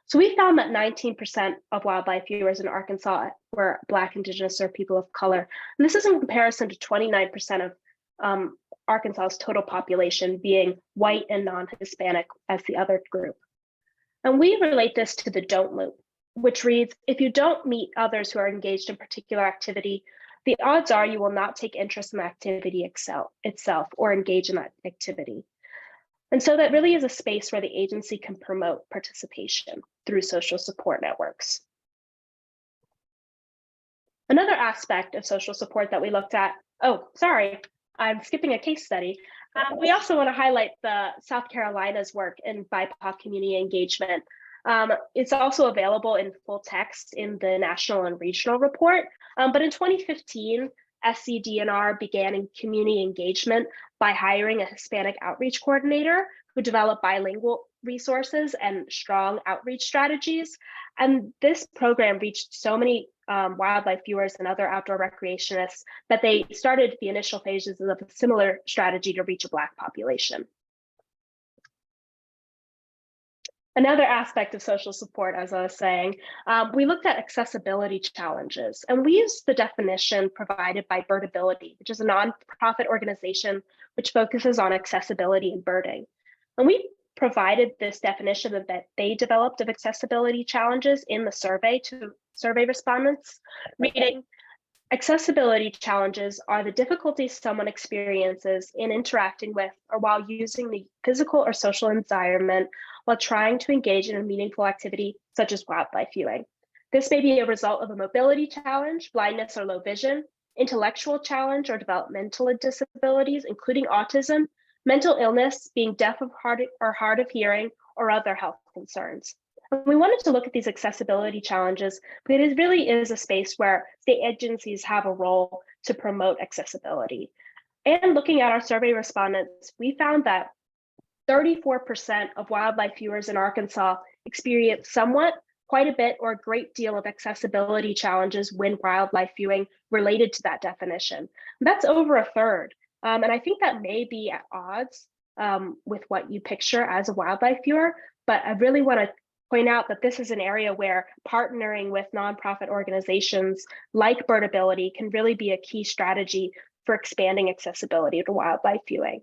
So we found that 19% of wildlife viewers in Arkansas were Black, Indigenous, or people of color. And this is in comparison to 29% of Arkansas's total population being white and non-Hispanic as the other group. And we relate this to the don't loop, which reads, if you don't meet others who are engaged in particular activity, the odds are you will not take interest in the activity itself or engage in that activity. And so that really is a space where the agency can promote participation through social support networks. Another aspect of social support that we looked at, oh, sorry, I'm skipping a case study. We also want to highlight the South Carolina's work in BIPOC community engagement. It's also available in full text in the national and regional report. But in 2015, SCDNR began in community engagement by hiring a Hispanic outreach coordinator who developed bilingual resources and strong outreach strategies. And this program reached so many wildlife viewers and other outdoor recreationists that they started the initial phases of a similar strategy to reach a Black population. Another aspect of social support, as I was saying, we looked at accessibility challenges, and we used the definition provided by Birdability, which is a nonprofit organization which focuses on accessibility in birding. And we provided this definition that they developed of accessibility challenges in the survey to survey respondents, reading, accessibility challenges are the difficulties someone experiences in interacting with or while using the physical or social environment while trying to engage in a meaningful activity such as wildlife viewing. This may be a result of a mobility challenge, blindness or low vision, intellectual challenge or developmental disabilities, including autism, mental illness, being deaf or hard of hearing, or other health concerns. And we wanted to look at these accessibility challenges, but it really is a space where state agencies have a role to promote accessibility. And looking at our survey respondents, we found that 34% of wildlife viewers in Arkansas experience somewhat, quite a bit, or a great deal of accessibility challenges when wildlife viewing related to that definition. That's over a third. And I think that may be at odds with what you picture as a wildlife viewer, but I really want to point out that this is an area where partnering with nonprofit organizations like Birdability can really be a key strategy for expanding accessibility to wildlife viewing.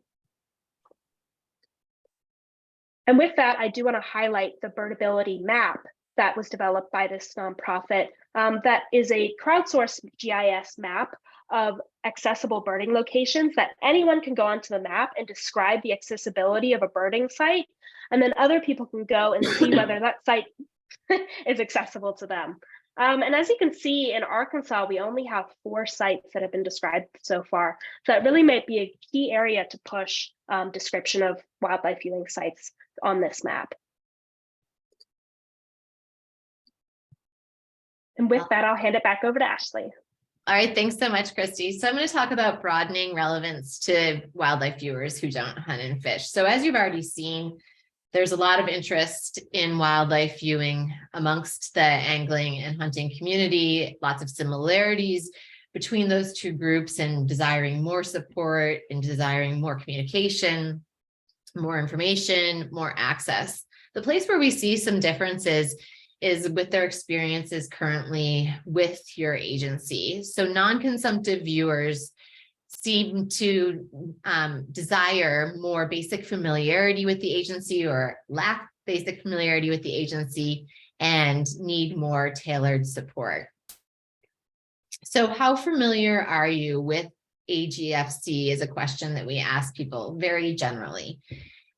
And with that, I do want to highlight the Birdability map that was developed by this nonprofit. That is a crowdsourced GIS map of accessible birding locations that anyone can go onto the map and describe the accessibility of a birding site. And then other people can go and see whether that site is accessible to them. And as you can see in Arkansas, we only have 4 sites that have been described so far. So that really might be a key area to push description of wildlife viewing sites on this map. And with that, I'll hand it back over to Ashley. All right, thanks so much, Christy. So I'm going to talk about broadening relevance to wildlife viewers who don't hunt and fish. So as you've already seen, there's a lot of interest in wildlife viewing amongst the angling and hunting community, lots of similarities between those two groups and desiring more support and desiring more communication, more information, more access. The place where we see some differences is with their experiences currently with your agency. So non-consumptive viewers seem to desire more basic familiarity with the agency or lack basic familiarity with the agency and need more tailored support. So how familiar are you with AGFC is a question that we ask people very generally.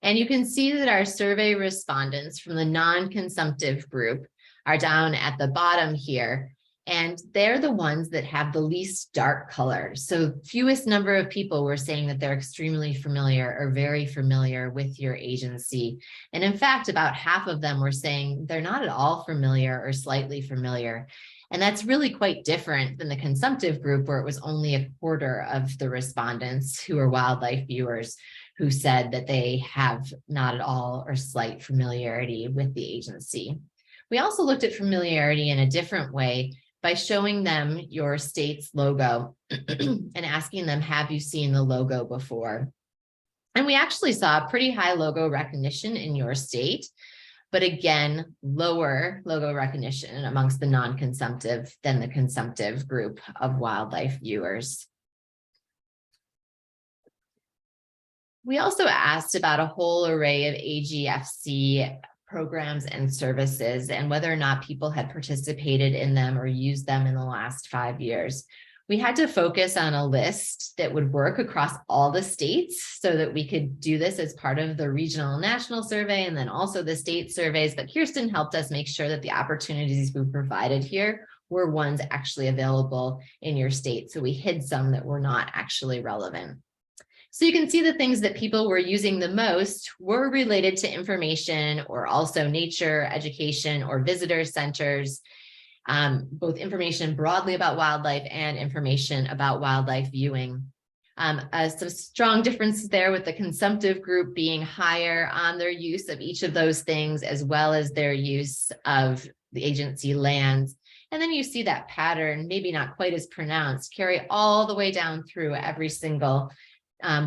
And you can see that our survey respondents from the non-consumptive group are down at the bottom here. And they're the ones that have the least dark color. So fewest number of people were saying that they're extremely familiar or very familiar with your agency. And in fact, about half of them were saying they're not at all familiar or slightly familiar. And that's really quite different than the consumptive group, where it was only a quarter of the respondents who are wildlife viewers who said that they have not at all or slight familiarity with the agency. We also looked at familiarity in a different way by showing them your state's logo and asking them, have you seen the logo before? And we actually saw pretty high logo recognition in your state, but again, lower logo recognition amongst the non-consumptive than the consumptive group of wildlife viewers. We also asked about a whole array of AGFC programs and services and whether or not people had participated in them or used them in the last 5 years. We had to focus on a list that would work across all the states so that we could do this as part of the regional and national survey and then also the state surveys. But Kirsten helped us make sure that the opportunities we provided here were ones actually available in your state. So we hid some that were not actually relevant. So you can see the things that people were using the most were related to information or also nature, education, or visitor centers, both information broadly about wildlife and information about wildlife viewing. Some strong differences there with the consumptive group being higher on their use of each of those things, as well as their use of the agency lands. And then you see that pattern, maybe not quite as pronounced, carry all the way down through every single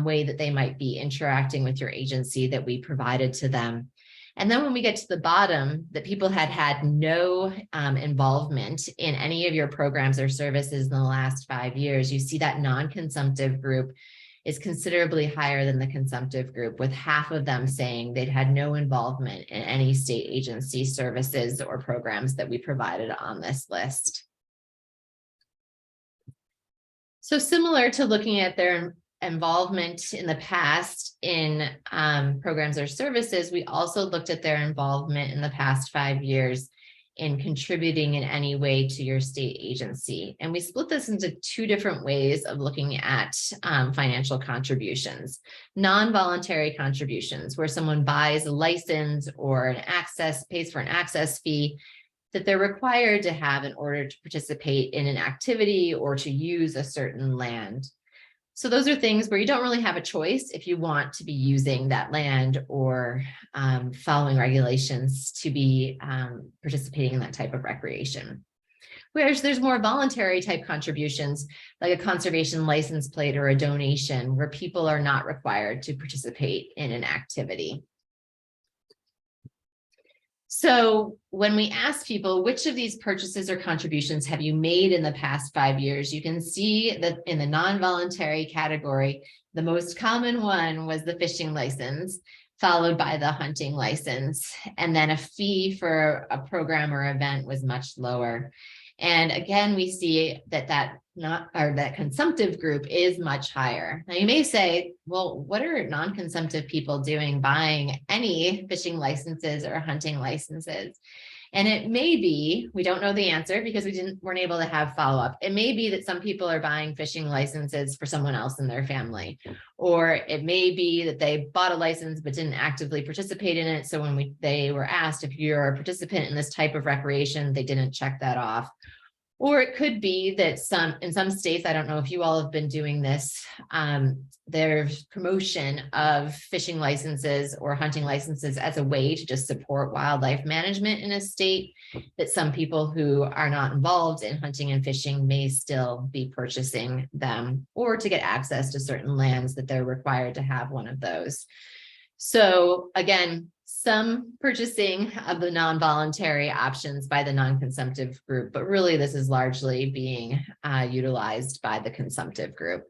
way that they might be interacting with your agency that we provided to them. And then when we get to the bottom, that people had no involvement in any of your programs or services in the last 5 years, you see that non-consumptive group is considerably higher than the consumptive group, with half of them saying they'd had no involvement in any state agency services or programs that we provided on this list. So similar to looking at their involvement in the past in programs or services, we also looked at their involvement in the past 5 years in contributing in any way to your state agency. And we split this into 2 different ways of looking at financial contributions. Non-voluntary contributions, where someone buys a license or an access, pays for an access fee that they're required to have in order to participate in an activity or to use a certain land. So those are things where you don't really have a choice if you want to be using that land or following regulations to be participating in that type of recreation. Whereas there's more voluntary type contributions, like a conservation license plate or a donation, where people are not required to participate in an activity. So when we ask people, which of these purchases or contributions have you made in the past 5 years, you can see that in the non-voluntary category, the most common one was the fishing license, followed by the hunting license. And then a fee for a program or event was much lower. And again, we see that that consumptive group is much higher. Now you may say, well, what are non-consumptive people doing buying any fishing licenses or hunting licenses? And it may be, we don't know the answer because we weren't able to have follow-up. It may be that some people are buying fishing licenses for someone else in their family, or it may be that they bought a license but didn't actively participate in it. So when they were asked if you're a participant in this type of recreation, they didn't check that off. Or it could be that in some states, I don't know if you all have been doing this, there's promotion of fishing licenses or hunting licenses as a way to just support wildlife management in a state, that some people who are not involved in hunting and fishing may still be purchasing them, or to get access to certain lands that they're required to have one of those. So again, some purchasing of the non-voluntary options by the non-consumptive group, but really this is largely being utilized by the consumptive group.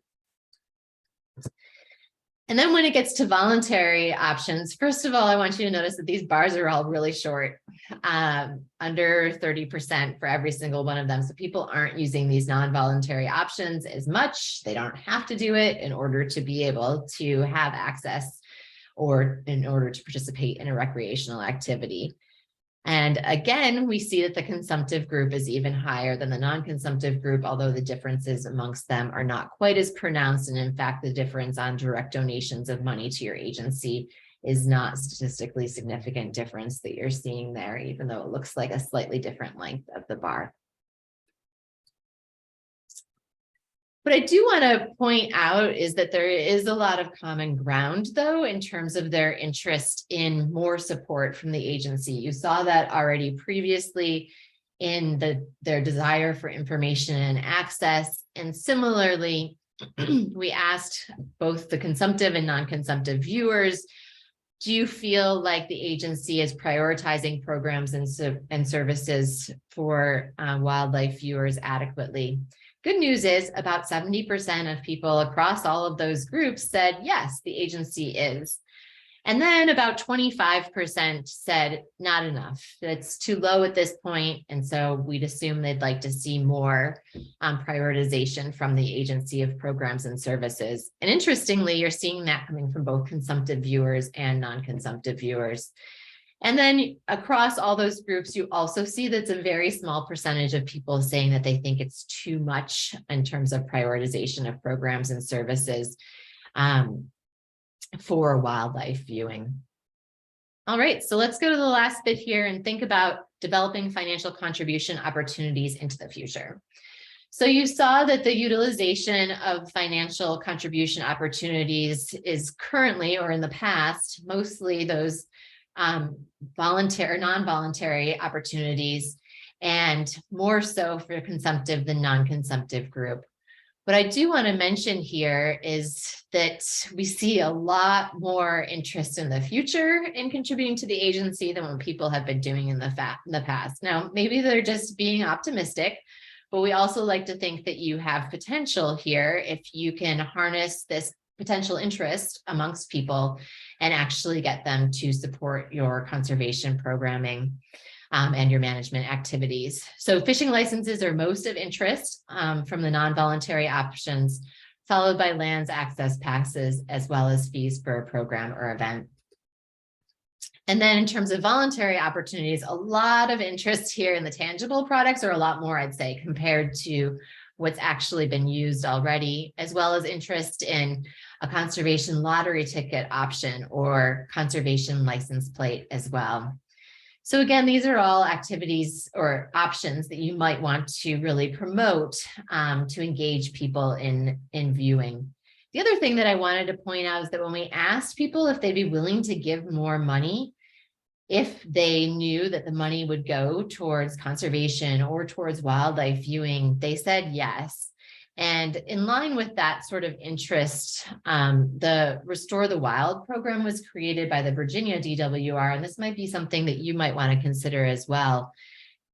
And then when it gets to voluntary options, first of all, I want you to notice that these bars are all really short, under 30% for every single one of them. So people aren't using these non-voluntary options as much. They don't have to do it in order to be able to have access or in order to participate in a recreational activity. And again, we see that the consumptive group is even higher than the non-consumptive group, although the differences amongst them are not quite as pronounced. And in fact, the difference on direct donations of money to your agency is not statistically significant difference that you're seeing there, even though it looks like a slightly different length of the bar. What I do want to point out is that there is a lot of common ground, though, in terms of their interest in more support from the agency. You saw that already previously in their desire for information and access. And similarly, we asked both the consumptive and non-consumptive viewers, do you feel like the agency is prioritizing programs and services for wildlife viewers adequately? Good news is about 70% of people across all of those groups said, yes, the agency is. And then about 25% said not enough. It's too low at this point. And so we'd assume they'd like to see more prioritization from the agency of programs and services. And interestingly, you're seeing that coming from both consumptive viewers and non-consumptive viewers. And then across all those groups, you also see that's a very small percentage of people saying that they think it's too much in terms of prioritization of programs and services for wildlife viewing. All right, so let's go to the last bit here and think about developing financial contribution opportunities into the future. So you saw that the utilization of financial contribution opportunities is currently, or in the past, mostly those voluntary, non-voluntary opportunities, and more so for consumptive than non-consumptive group. What I do want to mention here is that we see a lot more interest in the future in contributing to the agency than what people have been doing in the past. Now, maybe they're just being optimistic, but we also like to think that you have potential here if you can harness this potential interest amongst people and actually get them to support your conservation programming and your management activities. So fishing licenses are most of interest from the non-voluntary options, followed by lands access passes, as well as fees for a program or event. And then in terms of voluntary opportunities, a lot of interest here in the tangible products, or a lot more, I'd say, compared to what's actually been used already, as well as interest in a conservation lottery ticket option or conservation license plate as well. So again, these are all activities or options that you might want to really promote to engage people in viewing. The other thing that I wanted to point out is that when we asked people if they'd be willing to give more money, if they knew that the money would go towards conservation or towards wildlife viewing, they said yes. And in line with that sort of interest, the Restore the Wild program was created by the Virginia DWR, and this might be something that you might want to consider as well.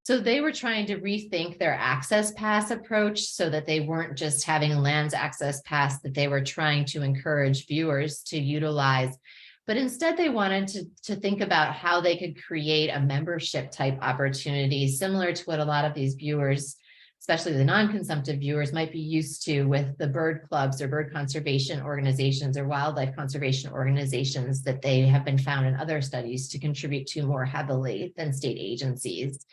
So they were trying to rethink their access pass approach so that they weren't just having a lands access pass that they were trying to encourage viewers to utilize, but instead they wanted to think about how they could create a membership type opportunity similar to what a lot of these viewers, especially the non-consumptive viewers, might be used to with the bird clubs or bird conservation organizations or wildlife conservation organizations that they have been found in other studies to contribute to more heavily than state agencies.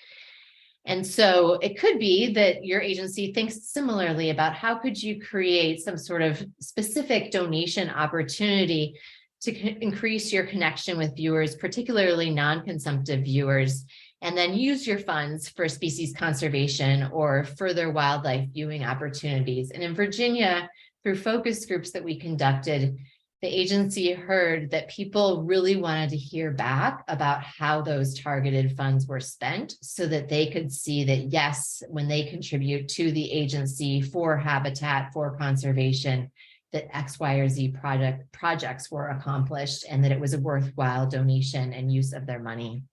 And so it could be that your agency thinks similarly about how could you create some sort of specific donation opportunity to increase your connection with viewers, particularly non-consumptive viewers, and then use your funds for species conservation or further wildlife viewing opportunities. And in Virginia, through focus groups that we conducted, the agency heard that people really wanted to hear back about how those targeted funds were spent so that they could see that, yes, when they contribute to the agency for habitat, for conservation, that X, Y, or Z projects were accomplished and that it was a worthwhile donation and use of their money.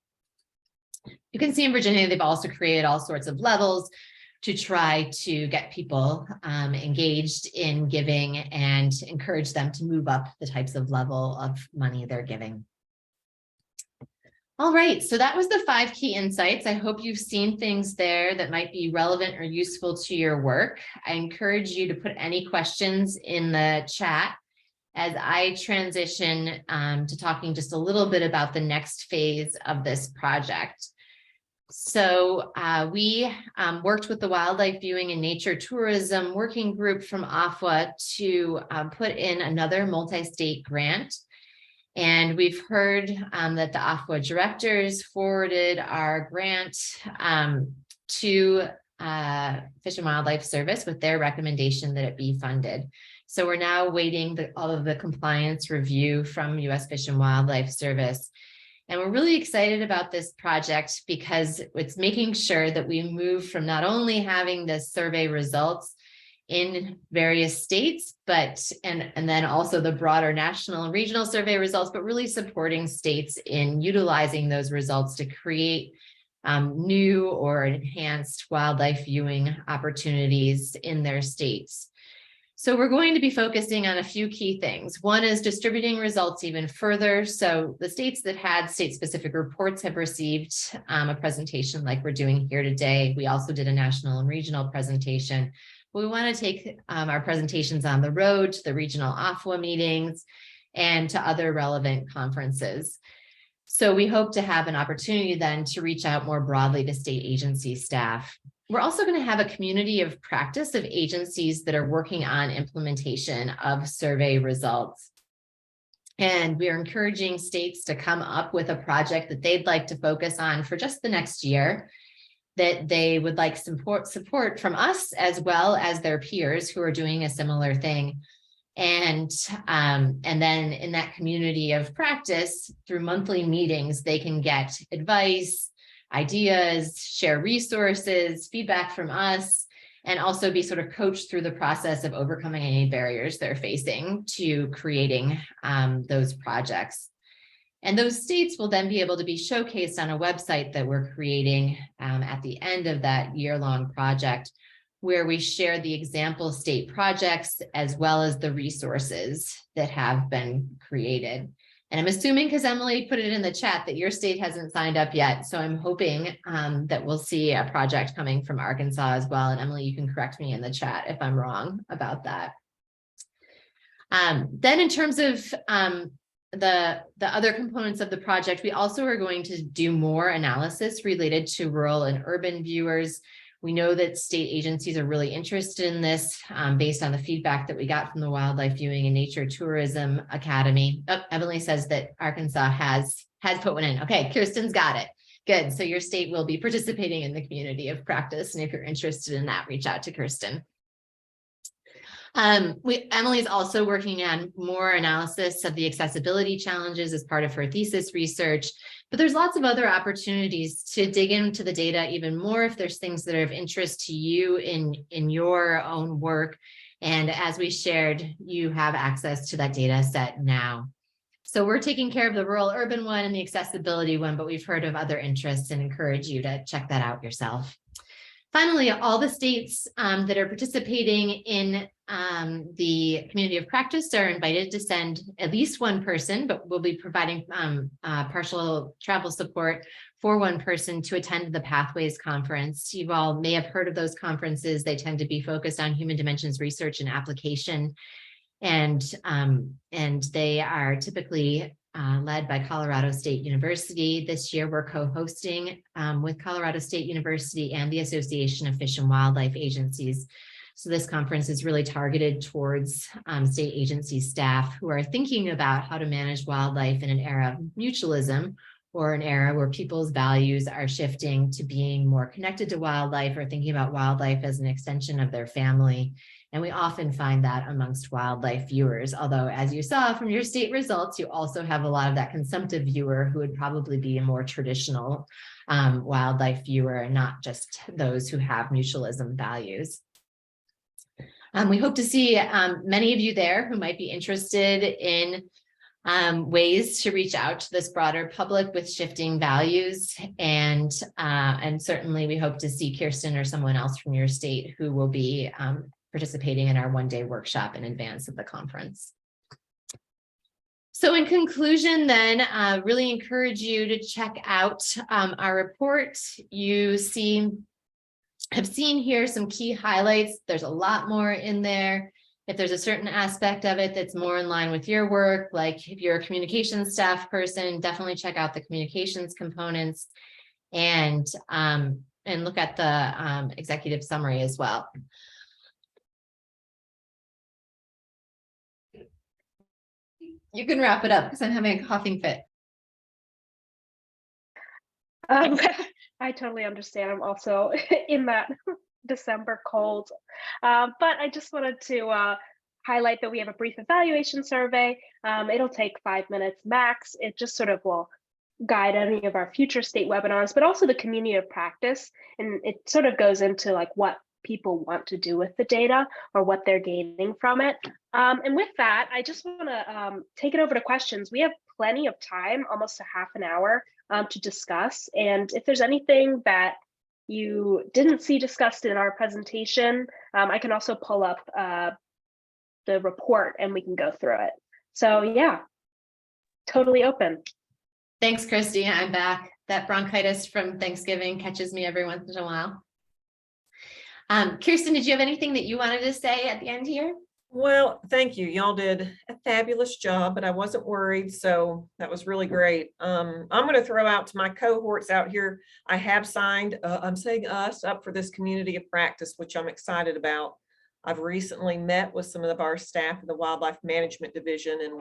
You can see in Virginia, they've also created all sorts of levels to try to get people engaged in giving and encourage them to move up the types of level of money they're giving. All right, so that was the 5 key insights. I hope you've seen things there that might be relevant or useful to your work. I encourage you to put any questions in the chat as I transition to talking just a little bit about the next phase of this project. So we worked with the Wildlife Viewing and Nature Tourism Working Group from AFWA to put in another multi-state grant. And we've heard that the AFWA directors forwarded our grant to Fish and Wildlife Service with their recommendation that it be funded. So we're now waiting all of the compliance review from U.S. Fish and Wildlife Service. And we're really excited about this project because it's making sure that we move from not only having the survey results in various states, but and then also the broader national and regional survey results, but really supporting states in utilizing those results to create new or enhanced wildlife viewing opportunities in their states. So we're going to be focusing on a few key things. One is distributing results even further. So the states that had state-specific reports have received a presentation like we're doing here today. We also did a national and regional presentation. We want to take our presentations on the road to the regional AFWA meetings and to other relevant conferences. So we hope to have an opportunity then to reach out more broadly to state agency staff. We're also going to have a community of practice of agencies that are working on implementation of survey results. And we are encouraging states to come up with a project that they'd like to focus on for just the next year, that they would like support from us as well as their peers who are doing a similar thing. And then in that community of practice, through monthly meetings, they can get advice, ideas, share resources, feedback from us, and also be sort of coached through the process of overcoming any barriers they're facing to creating those projects. And those states will then be able to be showcased on a website that we're creating at the end of that year-long project, where we share the example state projects as well as the resources that have been created. And I'm assuming, because Emily put it in the chat, that your state hasn't signed up yet. So I'm hoping that we'll see a project coming from Arkansas as well. And Emily, you can correct me in the chat if I'm wrong about that. Then in terms of the other components of the project, we also are going to do more analysis related to rural and urban viewers. We know that state agencies are really interested in this based on the feedback that we got from the Wildlife Viewing and Nature Tourism Academy. Oh, Emily says that Arkansas has put one in. Okay, Kirsten's got it. Good. So your state will be participating in the community of practice. And if you're interested in that, reach out to Kirsten. Emily is also working on more analysis of the accessibility challenges as part of her thesis research, but there's lots of other opportunities to dig into the data even more if there's things that are of interest to you in your own work. And as we shared, you have access to that data set now. So we're taking care of the rural urban one and the accessibility one, but we've heard of other interests and encourage you to check that out yourself. Finally, all the states that are participating in the community of practice are invited to send at least one person, but we'll be providing partial travel support for one person to attend the Pathways Conference. You all may have heard of those conferences. They tend to be focused on human dimensions research and application, and they are typically led by Colorado State University. This year, we're co-hosting with Colorado State University and the Association of Fish and Wildlife Agencies. So this conference is really targeted towards state agency staff who are thinking about how to manage wildlife in an era of mutualism, or an era where people's values are shifting to being more connected to wildlife or thinking about wildlife as an extension of their family. And we often find that amongst wildlife viewers, although as you saw from your state results, you also have a lot of that consumptive viewer who would probably be a more traditional wildlife viewer, and not just those who have mutualism values. We hope to see many of you there who might be interested in ways to reach out to this broader public with shifting values. And certainly we hope to see Kirsten or someone else from your state who will be participating in our one-day workshop in advance of the conference. So in conclusion, then, really encourage you to check out our report. You have seen here some key highlights. There's a lot more in there. If there's a certain aspect of it that's more in line with your work, like if you're a communications staff person, definitely check out the communications components and look at the executive summary as well. You can wrap it up because I'm having a coughing fit. I totally understand. I'm also in that December cold. But I just wanted to highlight that we have a brief evaluation survey. It'll take 5 minutes max. It just sort of will guide any of our future state webinars, but also the community of practice. And it sort of goes into like what people want to do with the data or what they're gaining from it. And with that, I just want to take it over to questions. We have plenty of time, almost a half an hour to discuss. And if there's anything that you didn't see discussed in our presentation, I can also pull up the report and we can go through it. So yeah, totally open. Thanks, Christy. I'm back. That bronchitis from Thanksgiving catches me every once in a while. Kirsten, did you have anything that you wanted to say at the end here? Well, thank you. Y'all did a fabulous job, but I wasn't worried. So that was really great. I'm going to throw out to my cohorts out here. I have signed, I'm saying us, up for this community of practice, which I'm excited about. I've recently met with some of our staff in the Wildlife Management Division, and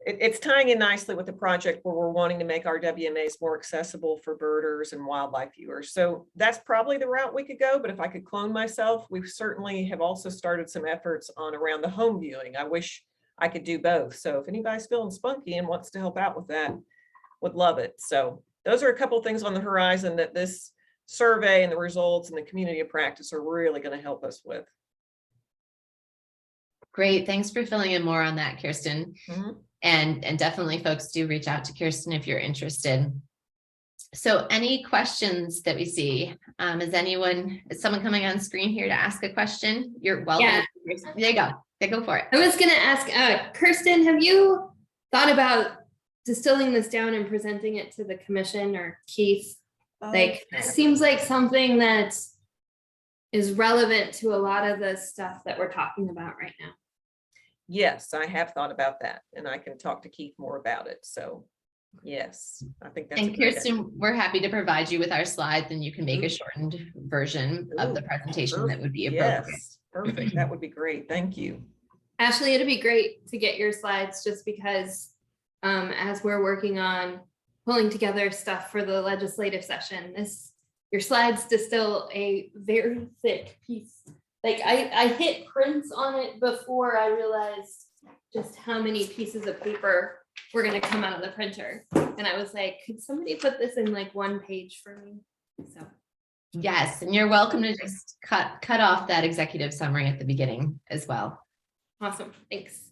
it's tying in nicely with the project where we're wanting to make our WMAs more accessible for birders and wildlife viewers. So that's probably the route we could go, but if I could clone myself, we certainly have also started some efforts on around the home viewing. I wish I could do both. So if anybody's feeling spunky and wants to help out with that, would love it. So those are a couple of things on the horizon that this survey and the results and the community of practice are really going to help us with. Great. Thanks for filling in more on that, Kirsten. Mm-hmm. And definitely folks do reach out to Kirsten if you're interested. So any questions that we see? Is someone coming on screen here to ask a question? You're welcome. Yeah. There you go. Okay, go for it. I was going to ask, Kirsten, have you thought about distilling this down and presenting it to the commission or Keith? Like, it seems like something that is relevant to a lot of the stuff that we're talking about right now. Yes, I have thought about that, and I can talk to Keith more about it. So yes, I think that's. And Kirsten, we're happy to provide you with our slides, and you can make a shortened version of the presentation that would be appropriate. Yes, perfect. That would be great. Thank you. Ashley, it'd be great to get your slides just because as we're working on pulling together stuff for the legislative session, your slides distill a very thick piece. Like I hit prints on it before I realized just how many pieces of paper were going to come out of the printer. And I was like, could somebody put this in like one page for me? So yes, and you're welcome to just cut off that executive summary at the beginning as well. Awesome. Thanks.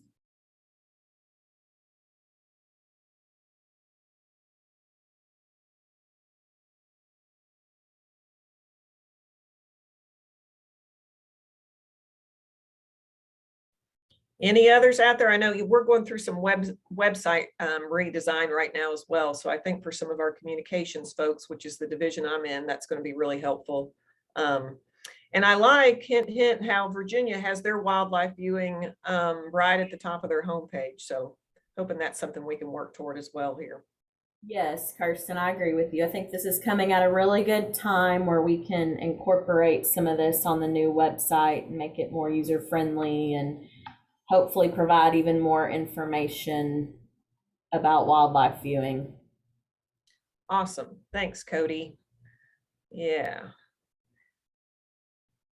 Any others out there? I know we're going through some website redesign right now as well. So I think for some of our communications folks, which is the division I'm in, that's going to be really helpful. And I like, hint, hint, how Virginia has their wildlife viewing right at the top of their homepage. So hoping that's something we can work toward as well here. Yes, Kirsten, I agree with you. I think this is coming at a really good time where we can incorporate some of this on the new website and make it more user-friendly and hopefully provide even more information about wildlife viewing. Awesome. Thanks, Cody. Yeah.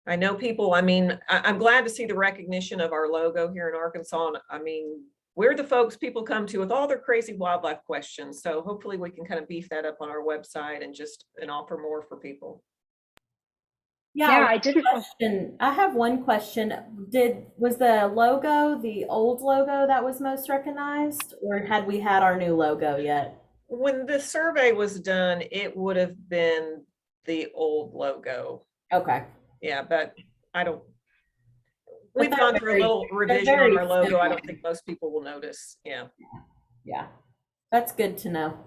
I know people, I mean, I'm glad to see the recognition of our logo here in Arkansas. And I mean, we're the folks people come to with all their crazy wildlife questions. So hopefully we can kind of beef that up on our website and offer more for people. Yeah, I didn't. Question. I have one question. Was the logo the old logo that was most recognized, or had we had our new logo yet? When the survey was done, it would have been the old logo. Okay. Yeah, but I don't, But we've they're gone through a very- little they're revision on very our logo. I similar. don't think most people will notice. Yeah. Yeah, that's good to know.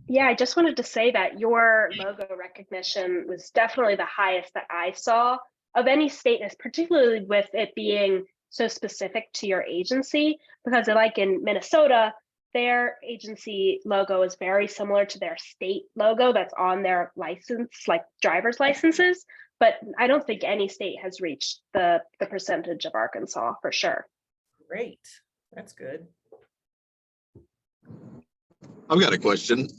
Yeah, I just wanted to say that your logo recognition was definitely the highest that I saw of any state, particularly with it being so specific to your agency, because like in Minnesota, their agency logo is very similar to their state logo that's on their license, like driver's licenses. But I don't think any state has reached the percentage of Arkansas for sure. Great. That's good. I've got a question.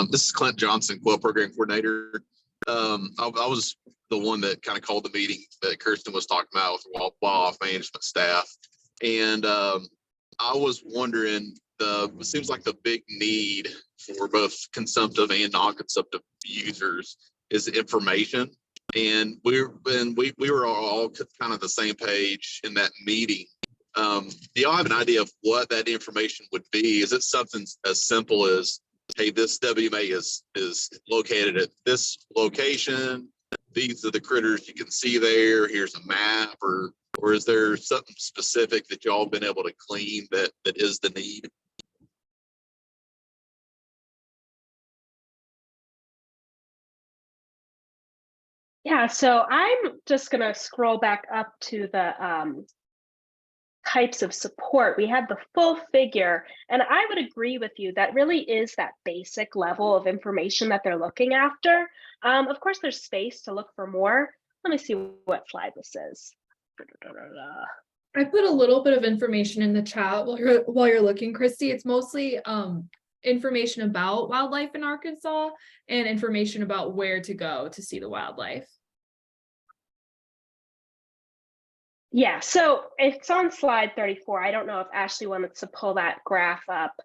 This is Clint Johnson, Quail Program Coordinator. I was the one that kind of called the meeting that Kirsten was talking about with wildlife management staff. And I was wondering, it seems like the big need for both consumptive and non-consumptive users is information. And we were all kind of the same page in that meeting. Do y'all have an idea of what that information would be? Is it something as simple as, hey, this WMA is located at this location, these are the critters you can see there, here's a map, or is there something specific that y'all been able to glean that is the need? Yeah, so I'm just going to scroll back up to the types of support. We had the full figure, and I would agree with you that really is that basic level of information that they're looking after. Of course, there's space to look for more. Let me see what slide this is. I put a little bit of information in the chat while you're looking, Christy. It's mostly information about wildlife in Arkansas and information about where to go to see the wildlife. Yeah, so it's on slide 34. I don't know if Ashley wanted to pull that graph up,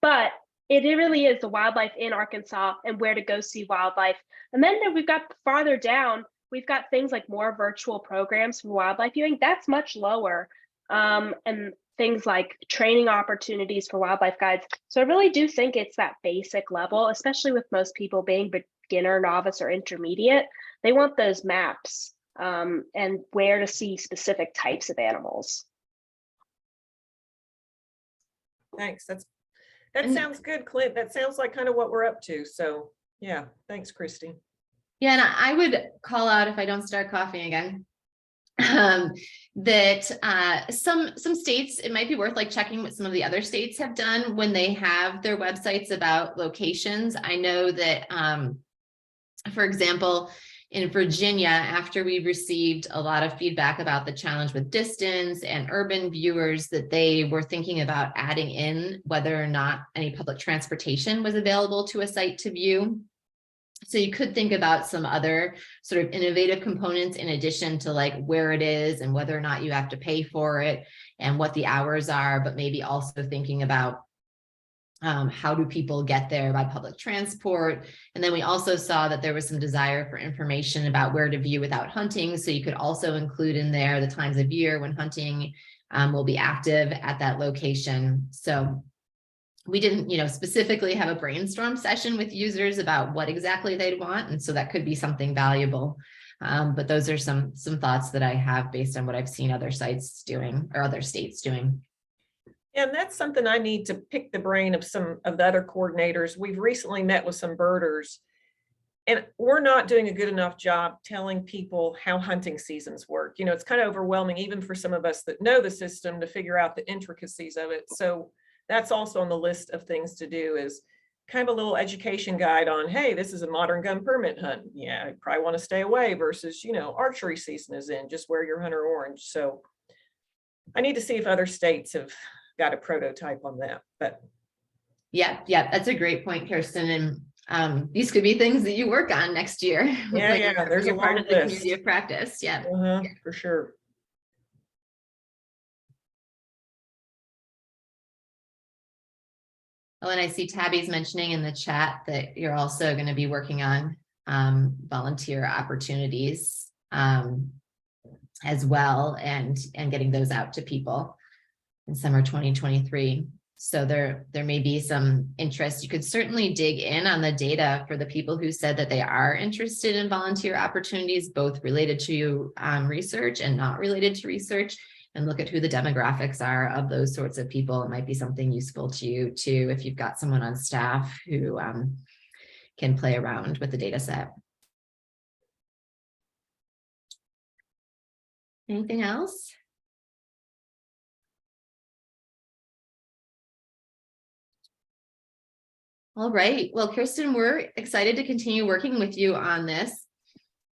but it really is the wildlife in Arkansas and where to go see wildlife. And then we've got farther down, we've got things like more virtual programs for wildlife viewing. That's much lower. And things like training opportunities for wildlife guides. So I really do think it's that basic level, especially with most people being beginner, novice, or intermediate. They want those maps. And where to see specific types of animals. Thanks. That sounds good, Clint. That sounds like kind of what we're up to. So yeah, thanks, Christy. Yeah, and I would call out, if I don't start coughing again, that some states, it might be worth like checking what some of the other states have done when they have their websites about locations. I know that, for example, in Virginia, after we received a lot of feedback about the challenge with distance and urban viewers, that they were thinking about adding in whether or not any public transportation was available to a site to view. So you could think about some other sort of innovative components in addition to like where it is and whether or not you have to pay for it and what the hours are, but maybe also thinking about how do people get there by public transport? And then we also saw that there was some desire for information about where to view without hunting. So you could also include in there the times of year when hunting will be active at that location. So we didn't, specifically have a brainstorm session with users about what exactly they'd want. And so that could be something valuable. But those are some thoughts that I have based on what I've seen other sites doing or other states doing. And that's something I need to pick the brain of some of the other coordinators. We've recently met with some birders, and we're not doing a good enough job telling people how hunting seasons work. It's kind of overwhelming, even for some of us that know the system, to figure out the intricacies of it. So that's also on the list of things to do, is kind of a little education guide on, hey, this is a modern gun permit hunt. Yeah, you probably want to stay away versus, archery season is in, just wear your hunter orange. So I need to see if other states have got a prototype on that. But yeah, that's a great point, Kirsten. And these could be things that you work on next year. Yeah, there's a part long of the list. community of practice. Yeah, for sure. Oh, and I see Tabby's mentioning in the chat that you're also going to be working on volunteer opportunities as well, and getting those out to people in summer 2023. So there may be some interest. You could certainly dig in on the data for the people who said that they are interested in volunteer opportunities, both related to research and not related to research, and look at who the demographics are of those sorts of people. It might be something useful to you too, if you've got someone on staff who can play around with the data set. Anything else? All right. Well, Kirsten, we're excited to continue working with you on this.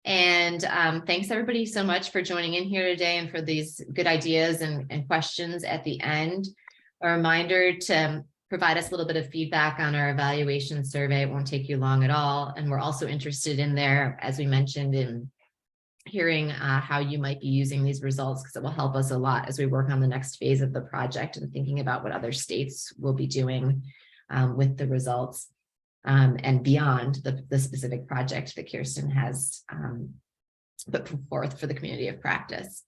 And thanks everybody so much for joining in here today and for these good ideas and questions at the end. A reminder to provide us a little bit of feedback on our evaluation survey. It won't take you long at all. And we're also interested in there, as we mentioned, in hearing how you might be using these results, because it will help us a lot as we work on the next phase of the project and thinking about what other states will be doing with the results and beyond the specific project that Kirsten has put forth for the community of practice.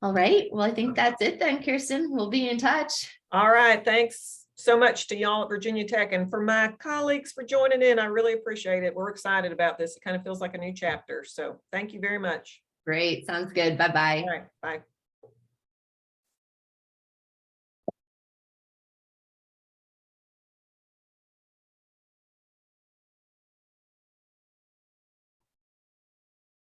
All right, well, I think that's it then, Kirsten. We'll be in touch. All right, thanks so much to y'all at Virginia Tech, and for my colleagues for joining in. I really appreciate it. We're excited about this. It kind of feels like a new chapter. So thank you very much. Great, sounds good. Bye-bye. All right, bye.